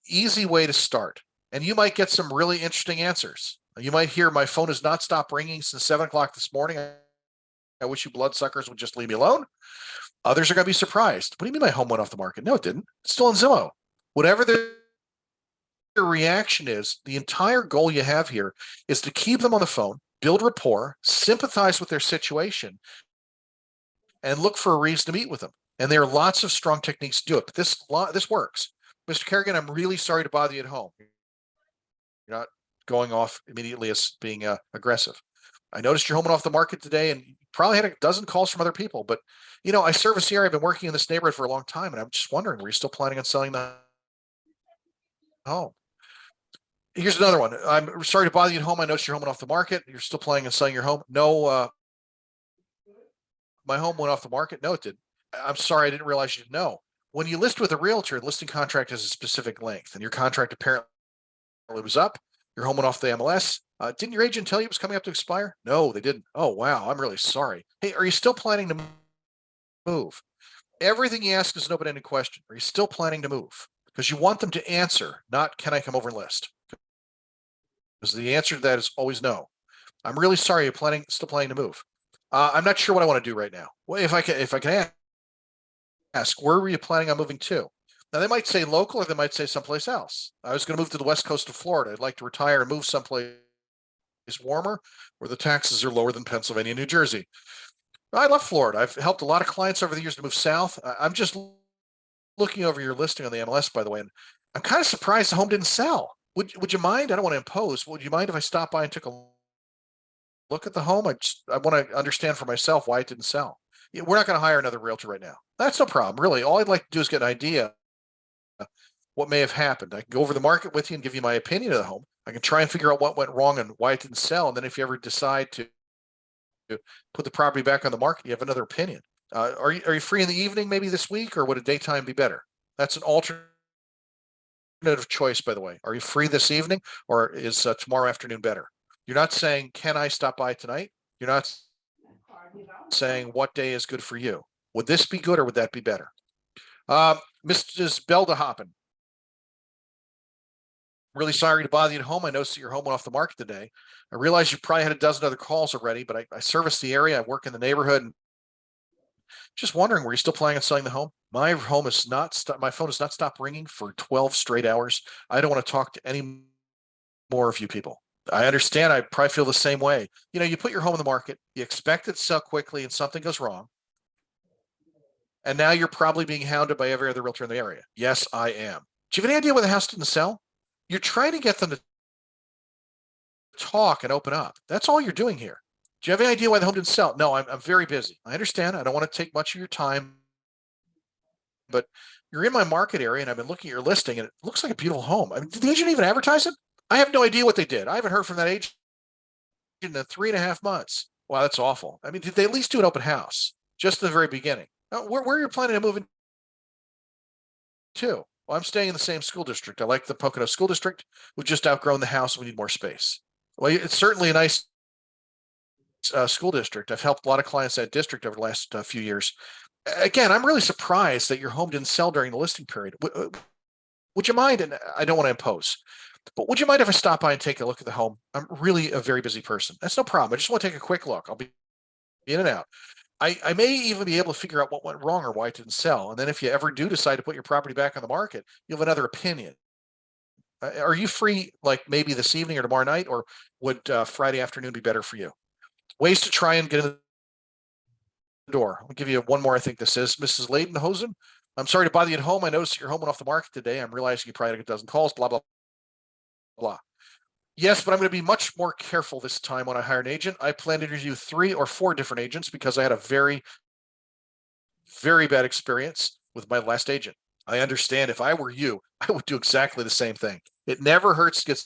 easy way to start. And you might get some really interesting answers. You might hear, my phone has not stopped ringing since 7 o'clock this morning. I wish you bloodsuckers would just leave me alone. Others are going to be surprised. What do you mean my home went off the market? No, it didn't. It's still on Zillow. Whatever their reaction is, the entire goal you have here is to keep them on the phone, build rapport, sympathize with their situation, and look for a reason to meet with them. And there are lots of strong techniques to do it, but this works. Mr. Kerrigan, I'm really sorry to bother you at home. You're not going off immediately as being aggressive. I noticed your home went off the market today, and you probably had a dozen calls from other people, but I service the area. I've been working in this neighborhood for a long time, and I'm just wondering, were you still planning on selling the home? Here's another one. I'm sorry to bother you at home. I noticed your home went off the market. You're still planning on selling your home? No, my home went off the market. No, it didn't. I'm sorry, I didn't realize you didn't know. When you list with a realtor, the listing contract has a specific length, and your contract apparently was up. Your home went off the MLS. Didn't your agent tell you it was coming up to expire? No, they didn't. Oh, wow. I'm really sorry. Hey, are you still planning to move? Everything you ask is an open-ended question. Are you still planning to move? Because you want them to answer, not can I come over and list? Because the answer to that is always no. I'm really sorry. You're still planning to move. I'm not sure what I want to do right now. Well, if I can ask, where were you planning on moving to? Now, they might say local, or they might say someplace else. I was going to move to the west coast of Florida. I'd like to retire and move someplace warmer where the taxes are lower than Pennsylvania and New Jersey. I love Florida. I've helped a lot of clients over the years to move south. I'm just looking over your listing on the MLS, by the way, and I'm kind of surprised the home didn't sell. Would you mind? I don't want to impose. Would you mind if I stopped by and took a look at the home? I want to understand for myself why it didn't sell. We're not going to hire another realtor right now. That's no problem, really. All I'd like to do is get an idea what may have happened. I can go over the market with you and give you my opinion of the home. I can try and figure out what went wrong and why it didn't sell. And then if you ever decide to put the property back on the market, you have another opinion. Are you free in the evening maybe this week, or would a daytime be better? That's an alternative choice, by the way. Are you free this evening, or is tomorrow afternoon better? You're not saying, can I stop by tonight? You're not saying what day is good for you. Would this be good, or would that be better? Mrs. Beldehoppen, really sorry to bother you at home. I noticed that your home went off the market today. I realize you probably had a dozen other calls already, but I service the area. I work in the neighborhood, and just wondering, were you still planning on selling the home? My home is not my phone has not stopped ringing for 12 straight hours. I don't want to talk to any more of you people. I understand. I probably feel the same way. You put your home in the market, you expect it to sell quickly, and something goes wrong. And now you're probably being hounded by every other realtor in the area. Yes, I am. Do you have any idea why the house didn't sell? You're trying to get them to talk and open up. That's all you're doing here. Do you have any idea why the home didn't sell? No, I'm very busy. I understand. I don't want to take much of your time, but you're in my market area, and I've been looking at your listing, and it looks like a beautiful home. I mean, did the agent even advertise it? I have no idea what they did. I haven't heard from that agent in 3.5 months. Wow, that's awful. I mean, did they at least do an open house just in the very beginning? Where are you planning to move to? Well, I'm staying in the same school district. I like the Pocono School District. We've just outgrown the house. We need more space. Well, it's certainly a nice school district. I've helped a lot of clients at that district over the last few years. Again, I'm really surprised that your home didn't sell during the listing period. Would you mind? And I don't want to impose, but would you mind if I stop by and take a look at the home? I'm really a very busy person. That's no problem. I just want to take a quick look. I'll be in and out. I may even be able to figure out what went wrong or why it didn't sell. And then if you ever do decide to put your property back on the market, you'll have another opinion. Are you free like maybe this evening or tomorrow night, or would Friday afternoon be better for you? Ways to try and get in the door. I'll give you one more. I think this is Mrs. Leidenhosen. I'm sorry to bother you at home. I noticed your home went off the market today. I'm realizing you probably had a dozen calls, blah, blah, blah. Yes, but I'm going to be much more careful this time when I hire an agent. I plan to interview 3 or 4 different agents because I had a very, very bad experience with my last agent. I understand if I were you, I would do exactly the same thing. It never hurts to get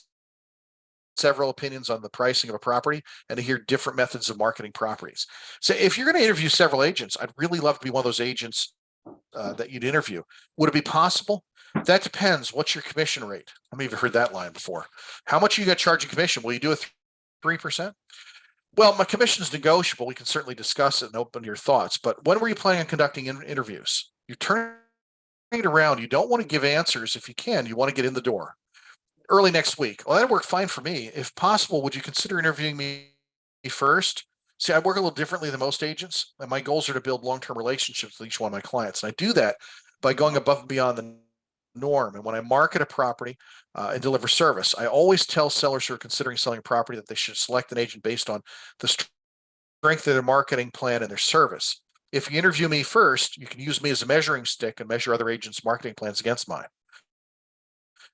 several opinions on the pricing of a property and to hear different methods of marketing properties. So if you're going to interview several agents, I'd really love to be one of those agents that you'd interview. Would it be possible? That depends. What's your commission rate? I mean, you've heard that line before. How much are you going to charge a commission? Will you do a 3%? Well, my commission is negotiable. We can certainly discuss it and open your thoughts. But when were you planning on conducting interviews? You're turning it around. You don't want to give answers if you can. You want to get in the door. Early next week. Well, that'd work fine for me. If possible, would you consider interviewing me first? See, I work a little differently than most agents, and my goals are to build long-term relationships with each one of my clients. And I do that by going above and beyond the norm. And when I market a property and deliver service, I always tell sellers who are considering selling a property that they should select an agent based on the strength of their marketing plan and their service. If you interview me first, you can use me as a measuring stick and measure other agents' marketing plans against mine.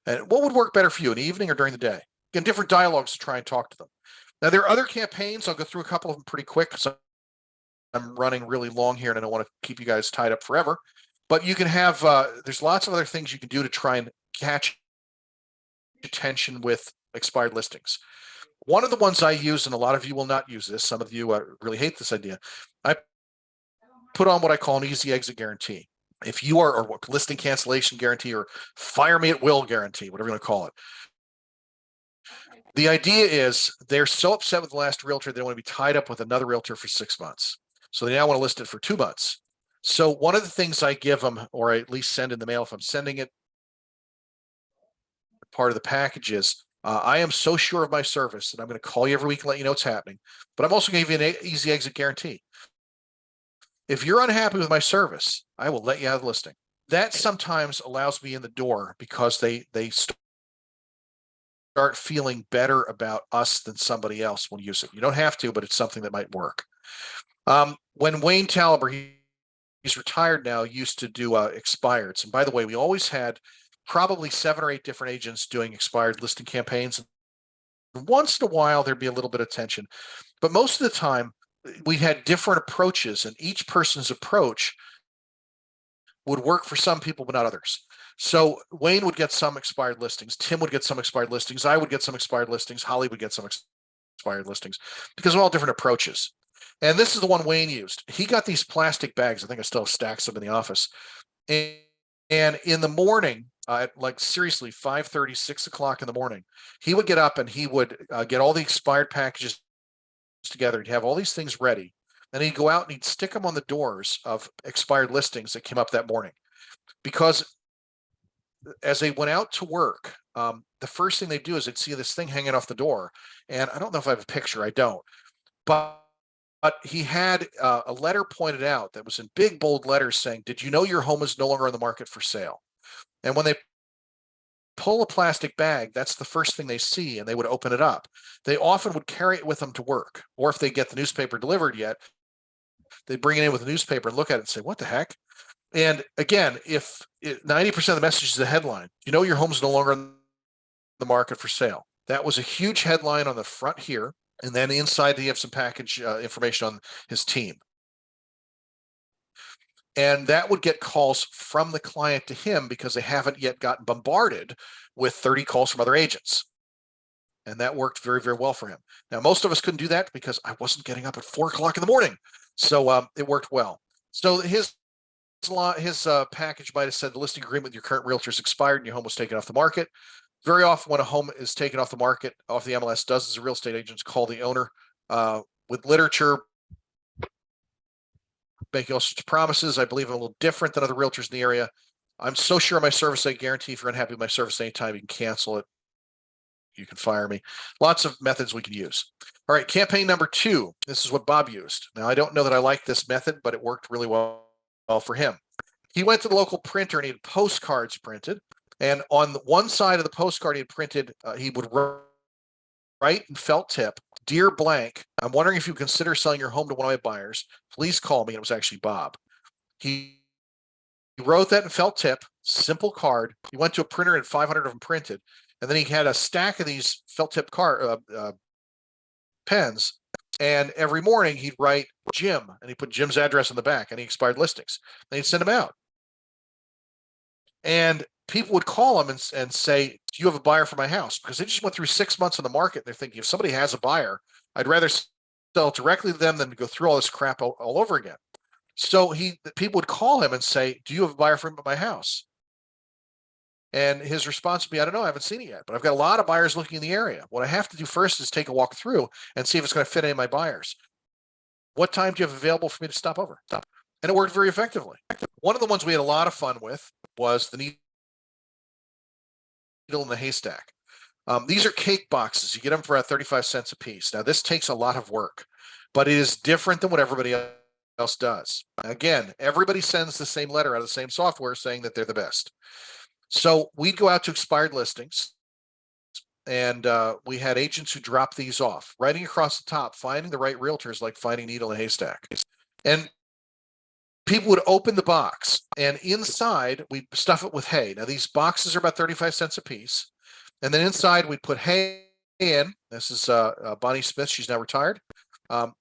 And what would work better for you, in the evening or during the day? Again, different dialogues to try and talk to them. Now, there are other campaigns. I'll go through a couple of them pretty quick because I'm running really long here and I don't want to keep you guys tied up forever. But you can have, there's lots of other things you can do to try and catch attention with expired listings. One of the ones I use, and a lot of you will not use this, some of you really hate this idea, I put on what I call an easy exit guarantee. If you are, or listing cancellation guarantee, or fire me at will guarantee, whatever you want to call it. The idea is they're so upset with the last realtor, they don't want to be tied up with another realtor for 6 months. So they now want to list it for 2 months. So one of the things I give them, or I at least send in the mail if I'm sending it, part of the package is, I am so sure of my service that I'm going to call you every week and let you know what's happening. But I'm also going to give you an easy exit guarantee. If you're unhappy with my service, I will let you out of the listing. That sometimes allows me in the door because they start feeling better about us than somebody else will use it. You don't have to, but it's something that might work. When Wayne Taliber, he's retired now, used to do expireds. And by the way, we always had probably 7 or 8 different agents doing expired listing campaigns. Once in a while, there'd be a little bit of tension, but most of the time, we had different approaches, and each person's approach would work for some people, but not others. So Wayne would get some expired listings. Tim would get some expired listings. I would get some expired listings. Holly would get some expired listings because of all different approaches. And this is the one Wayne used. He got these plastic bags. I think I still have stacks of them in the office. And in the morning, at like seriously 5:30, 6 o'clock in the morning, he would get up and he would get all the expired packages together. He'd have all these things ready. And he'd go out and he'd stick them on the doors of expired listings that came up that morning. Because as they went out to work, the first thing they do is they'd see this thing hanging off the door. And I don't know if I have a picture. I don't. But he had a letter pointed out that was in big, bold letters saying, "Did you know your home is no longer on the market for sale?" And when they pull a plastic bag, that's the first thing they see, and they would open it up. They often would carry it with them to work. Or if they get the newspaper delivered yet, they bring it in with a newspaper and look at it and say, "What the heck?" And again, if 90% of the message is a headline, "You know your home's no longer on the market for sale." That was a huge headline on the front here. And then inside, you have some package information on his team. And that would get calls from the client to him because they haven't yet gotten bombarded with 30 calls from other agents. And that worked very, very well for him. Now, most of us couldn't do that because I wasn't getting up at 4 o'clock in the morning. So it worked well. So his package might have said the listing agreement with your current realtor is expired and your home was taken off the market. Very often when a home is taken off the market, off the MLS, does as a real estate agents call the owner with literature, making all sorts of promises. I believe I'm a little different than other realtors in the area. I'm so sure of my service, I guarantee if you're unhappy with my service anytime, you can cancel it. You can fire me. Lots of methods we can use. All right, campaign number 2. This is what Bob used. Now, I don't know that I like this method, but it worked really well for him. He went to the local printer and he had postcards printed. And on the one side of the postcard he had printed, he would write in felt tip, "Dear blank, I'm wondering if you consider selling your home to one of my buyers. Please call me." And it was actually Bob. He wrote that in felt tip, simple card. He went to a printer and 500 of them printed. And then he had a stack of these felt tip pens. And every morning he'd write Jim, and he put Jim's address on the back, and he expired listings. Then he'd send them out. And people would call him and say, "Do you have a buyer for my house?" Because they just went through 6 months on the market. They're thinking, if somebody has a buyer, I'd rather sell directly to them than to go through all this crap all over again. So people would call him and say, "Do you have a buyer for my house?" And his response would be, "I don't know, I haven't seen it yet, but I've got a lot of buyers looking in the area. What I have to do first is take a walk through and see if it's going to fit any of my buyers. What time do you have available for me to stop over?" And it worked very effectively. One of the ones we had a lot of fun with was the needle in the haystack. These are cake boxes. You get them for about 35 cents a piece. Now, this takes a lot of work, but it is different than what everybody else does. Again, everybody sends the same letter out of the same software saying that they're the best. So we'd go out to expired listings, and we had agents who dropped these off, writing across the top, finding the right realtors, like finding needle in a haystack. And people would open the box, and inside we'd stuff it with hay. Now, these boxes are about 35 cents a piece. And then inside we'd put hay in. This is Bonnie Smith. She's now retired.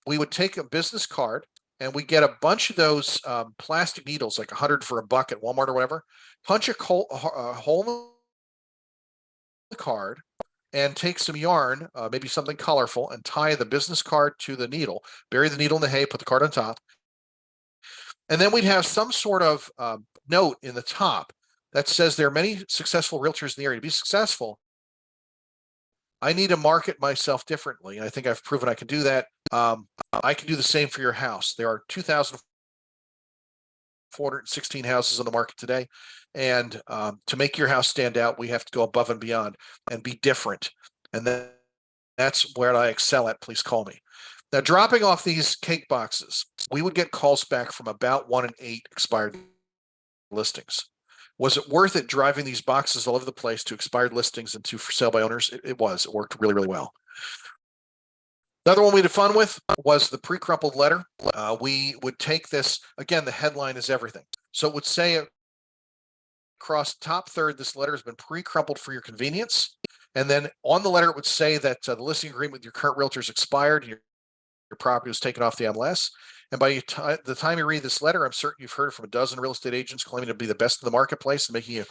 We would take a business card, and we get a bunch of those plastic needles, like 100 for $1 at Walmart or whatever. Punch a hole in the card and take some yarn, maybe something colorful, and tie the business card to the needle. Bury the needle in the hay, put the card on top. And then we'd have some sort of note in the top that says there are many successful realtors in the area. To be successful, I need to market myself differently. And I think I've proven I can do that. I can do the same for your house. There are 2,416 houses on the market today. And to make your house stand out, we have to go above and beyond and be different. And then that's where I excel at. Please call me. Now, dropping off these cake boxes, we would get calls back from about 1 in 8 expired listings. Was it worth it driving these boxes all over the place to expired listings and to for sale by owners? It was. It worked really, really well. Another one we had fun with was the pre-crumpled letter. We would take this, again, the headline is everything. So it would say across top third, this letter has been pre-crumpled for your convenience. And then on the letter, it would say that the listing agreement with your current realtor is expired and your property was taken off the MLS. And by the time you read this letter, I'm certain you've heard from a dozen real estate agents claiming to be the best in the marketplace and making you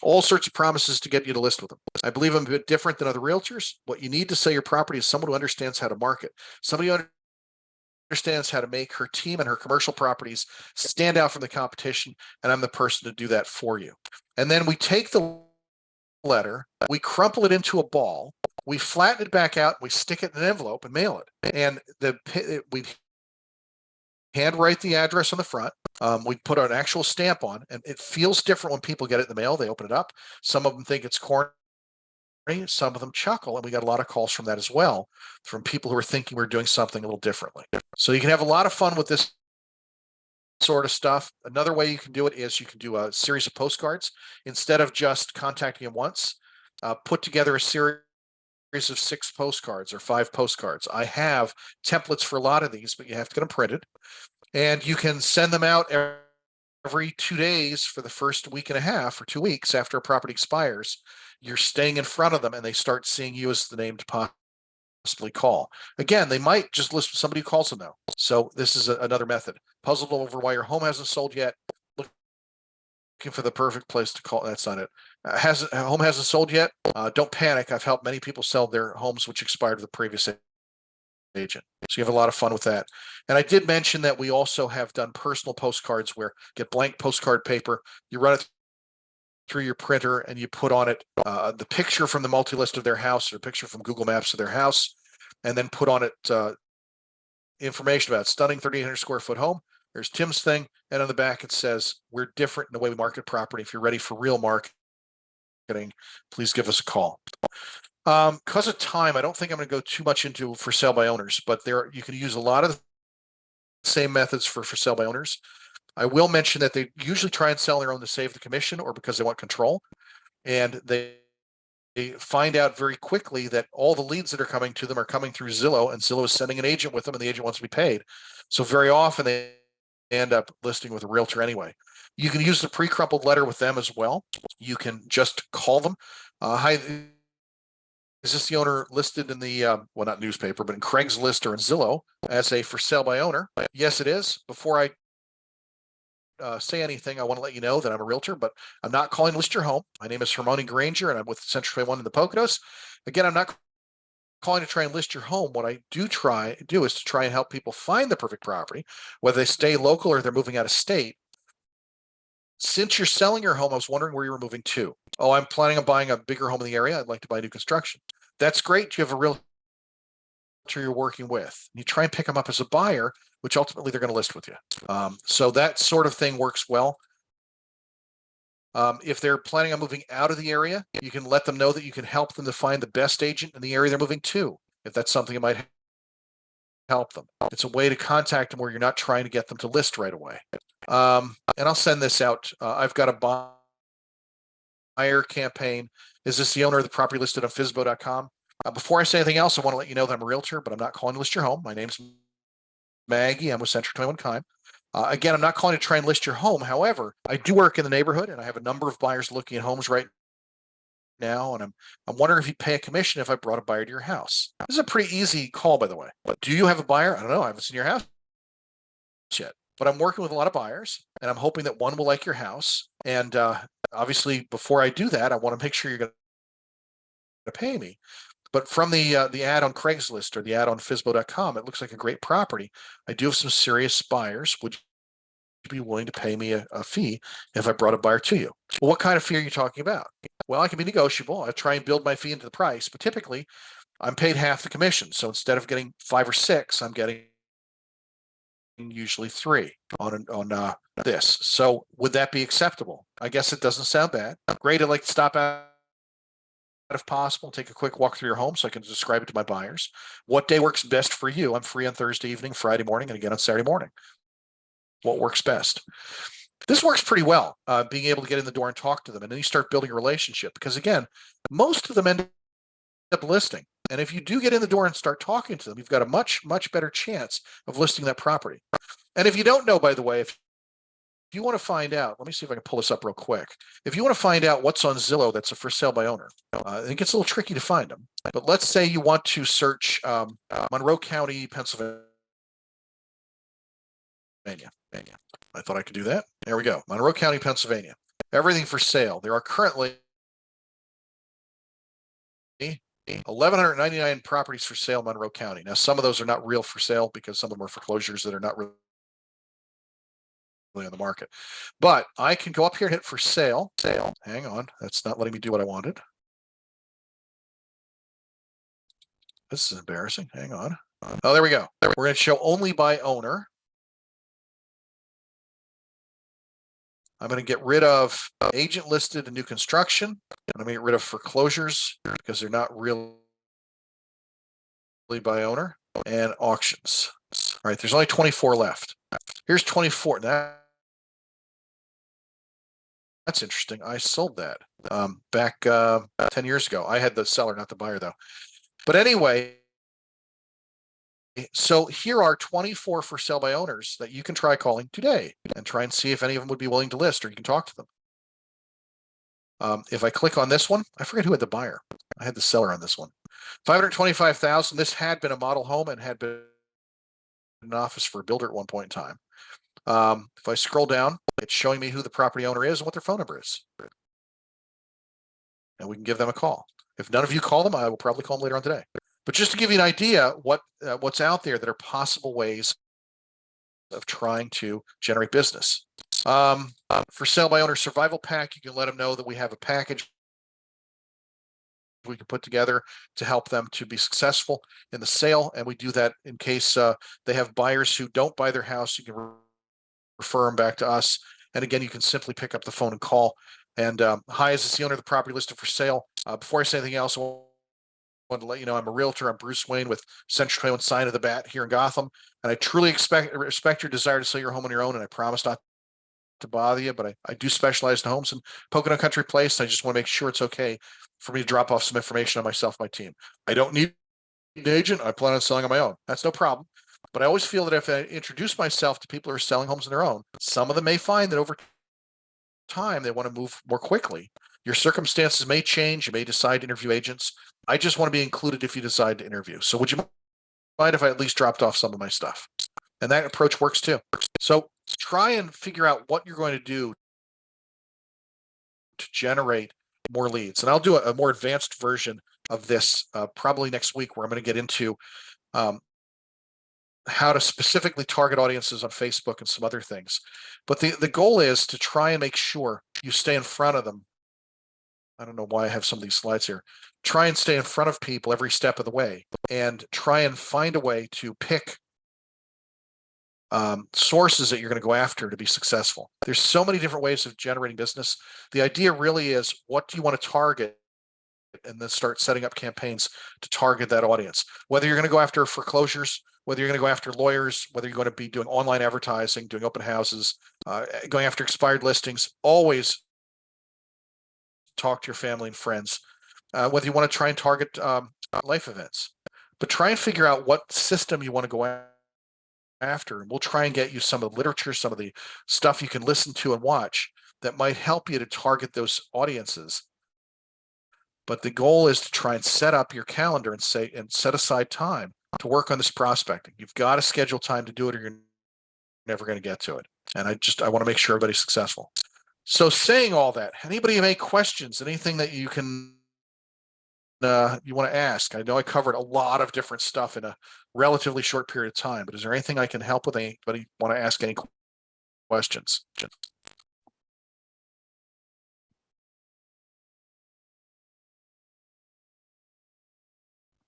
all sorts of promises to get you to list with them. I believe I'm a bit different than other realtors. What you need to sell your property is someone who understands how to market, somebody who understands how to make her team and her commercial properties stand out from the competition, and I'm the person to do that for you. And then we take the letter, we crumple it into a ball, we flatten it back out, we stick it in an envelope and mail it. And we handwrite the address on the front. We put an actual stamp on, and it feels different when people get it in the mail. They open it up. Some of them think it's corny. Some of them chuckle, and we got a lot of calls from that as well, from people who are thinking we're doing something a little differently. So you can have a lot of fun with this sort of stuff. Another way you can do it is you can do a series of postcards. Instead of just contacting them once, put together a series of 6 postcards or 5 postcards. I have templates for a lot of these, but you have to get them printed. And you can send them out every 2 days for the first week and a half or 2 weeks after a property expires. You're staying in front of them, and they start seeing you as the name to possibly call. Again, they might just list somebody who calls them now. So this is another method. Puzzled over why your home hasn't sold yet? Looking for the perfect place to call. That's not it. Home hasn't sold yet? Don't panic. I've helped many people sell their homes which expired with the previous agent. So you have a lot of fun with that. And I did mention that we also have done personal postcards where you get blank postcard paper, you run it through your printer, and you put on it the picture from the multi-list of their house or a picture from Google Maps of their house, and then put on it information about stunning 3,800 square foot home. There's Tim's thing, and on the back it says, we're different in the way we market property. If you're ready for real marketing, please give us a call. Because of time, I don't think I'm going to go too much into for sale by owners, but you can use a lot of the same methods for sale by owners. I will mention that they usually try and sell their own to save the commission or because they want control. And they find out very quickly that all the leads that are coming to them are coming through Zillow, and Zillow is sending an agent with them, and the agent wants to be paid. So very often they end up listing with a realtor anyway. You can use the pre-crumpled letter with them as well. You can just call them. Hi, is this the owner listed in the, well, not newspaper, but in Craigslist or in Zillow as a for sale by owner? Yes, it is. Before I say anything, I want to let you know that I'm a realtor, but I'm not calling to list your home. My name is Hermione Granger, and I'm with Central 21 in the Poconos. Again, I'm not calling to try and list your home. What I do is to try and help people find the perfect property, whether they stay local or they're moving out of state. Since you're selling your home, I was wondering where you were moving to. Oh, I'm planning on buying a bigger home in the area. I'd like to buy new construction. That's great. You have a realtor you're working with. You try and pick them up as a buyer, which ultimately they're going to list with you. So that sort of thing works well. If they're planning on moving out of the area, you can let them know that you can help them to find the best agent in the area they're moving to, if that's something that might help them. It's a way to contact them where you're not trying to get them to list right away. And I'll send this out. I've got a buyer campaign. Is this the owner of the property listed on FSBO.com? Before I say anything else, I want to let you know that I'm a realtor, but I'm not calling to list your home. My name's Maggie. I'm with Central 21 Keim. Again, I'm not calling to try and list your home. However, I do work in the neighborhood, and I have a number of buyers looking at homes right now, and I'm wondering if you'd pay a commission if I brought a buyer to your house. This is a pretty easy call, by the way. Do you have a buyer? I don't know. I haven't seen your house yet, but I'm working with a lot of buyers, and I'm hoping that one will like your house. And obviously, before I do that, I want to make sure you're going to pay me. But from the ad on Craigslist or the ad on FSBO.com, it looks like a great property. I do have some serious buyers. Would you be willing to pay me a fee if I brought a buyer to you? Well, what kind of fee are you talking about? Well, I can be negotiable. I try and build my fee into the price, but typically I'm paid half the commission. So instead of getting 5 or 6, I'm getting usually 3 on this. So would that be acceptable? I guess it doesn't sound bad. Great. I'd like to stop out if possible, take a quick walk through your home so I can describe it to my buyers. What day works best for you? I'm free on Thursday evening, Friday morning, and again on Saturday morning. What works best? This works pretty well, being able to get in the door and talk to them, and then you start building a relationship, because again, most of them end up listing. And if you do get in the door and start talking to them, you've got a much, much better chance of listing that property. And if you don't know, by the way, if you want to find out, let me see if I can pull this up real quick. If you want to find out what's on Zillow that's a for sale by owner, it gets a little tricky to find them. But let's say you want to search Monroe County, Pennsylvania. I thought I could do that. There we go. Monroe County, Pennsylvania. Everything for sale. There are currently 1,199 properties for sale in Monroe County. Now, some of those are not real for sale because some of them are foreclosures that are not really on the market. But I can go up here and hit for sale. Hang on. That's not letting me do what I wanted. This is embarrassing. Hang on. Oh, there we go. We're going to show only by owner. I'm going to get rid of agent listed and new construction. I'm going to get rid of foreclosures because they're not really by owner, and auctions. All right, there's only 24 left. Here's 24. That's interesting. I sold that back 10 years ago. I had the seller, not the buyer, though. But anyway, so here are 24 for sale by owners that you can try calling today and try and see if any of them would be willing to list, or you can talk to them. If I click on this one, I forget who had the buyer. I had the seller on this one. 525,000. This had been a model home and had been an office for a builder at one point in time. If I scroll down, it's showing me who the property owner is and what their phone number is. And we can give them a call. If none of you call them, I will probably call them later on today. But just to give you an idea what's out there that are possible ways of trying to generate business. For sale by owner survival pack, you can let them know that we have a package we can put together to help them to be successful in the sale. And we do that in case they have buyers who don't buy their house. You can refer them back to us. And again, you can simply pick up the phone and call. And hi, is this the owner of the property listed for sale? Before I say anything else, I want to let you know I'm a realtor. I'm Bruce Wayne with Central 21 Sign of the Bat here in Gotham. And I truly respect your desire to sell your home on your own. And I promise not to bother you, but I do specialize in homes in Pocono Country Place. I just want to make sure it's okay for me to drop off some information on myself, my team. I don't need an agent. I plan on selling on my own. That's no problem. But I always feel that if I introduce myself to people who are selling homes on their own, some of them may find that over time they want to move more quickly. Your circumstances may change. You may decide to interview agents. I just want to be included if you decide to interview. So would you mind if I at least dropped off some of my stuff? And that approach works too. So try and figure out what you're going to do to generate more leads. And I'll do a more advanced version of this probably next week, where I'm going to get into how to specifically target audiences on Facebook and some other things. But the goal is to try and make sure you stay in front of them. I don't know why I have some of these slides here. Try and stay in front of people every step of the way, and try and find a way to pick sources that you're going to go after to be successful. There's so many different ways of generating business. The idea really is, what do you want to target? And then start setting up campaigns to target that audience. Whether you're going to go after foreclosures, whether you're going to go after lawyers, whether you're going to be doing online advertising, doing open houses, going after expired listings, always talk to your family and friends. Whether you want to try and target life events, but try and figure out what system you want to go after. And we'll try and get you some of the literature, some of the stuff you can listen to and watch that might help you to target those audiences. But the goal is to try and set up your calendar and set aside time to work on this prospecting. You've got to schedule time to do it, or you're never going to get to it. And I want to make sure everybody's successful. So saying all that, anybody have any questions, anything that you can you want to ask? I know I covered a lot of different stuff in a relatively short period of time, but is there anything I can help with? Anybody want to ask any questions?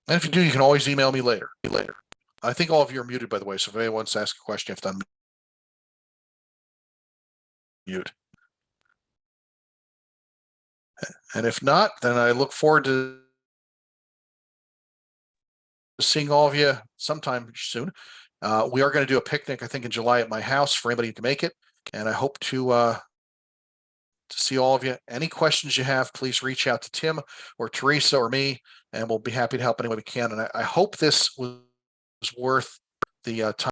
And if you do, you can always email me later. I think all of you are muted, by the way, so if anyone wants to ask a question, you have to unmute. And if not, then I look forward to seeing all of you sometime soon. We are going to do a picnic, I think, in July at my house for anybody who can make it. And I hope to see all of you. Any questions you have, please reach out to Tim or Teresa or me, and we'll be happy to help any way we can. And I hope this was worth the time.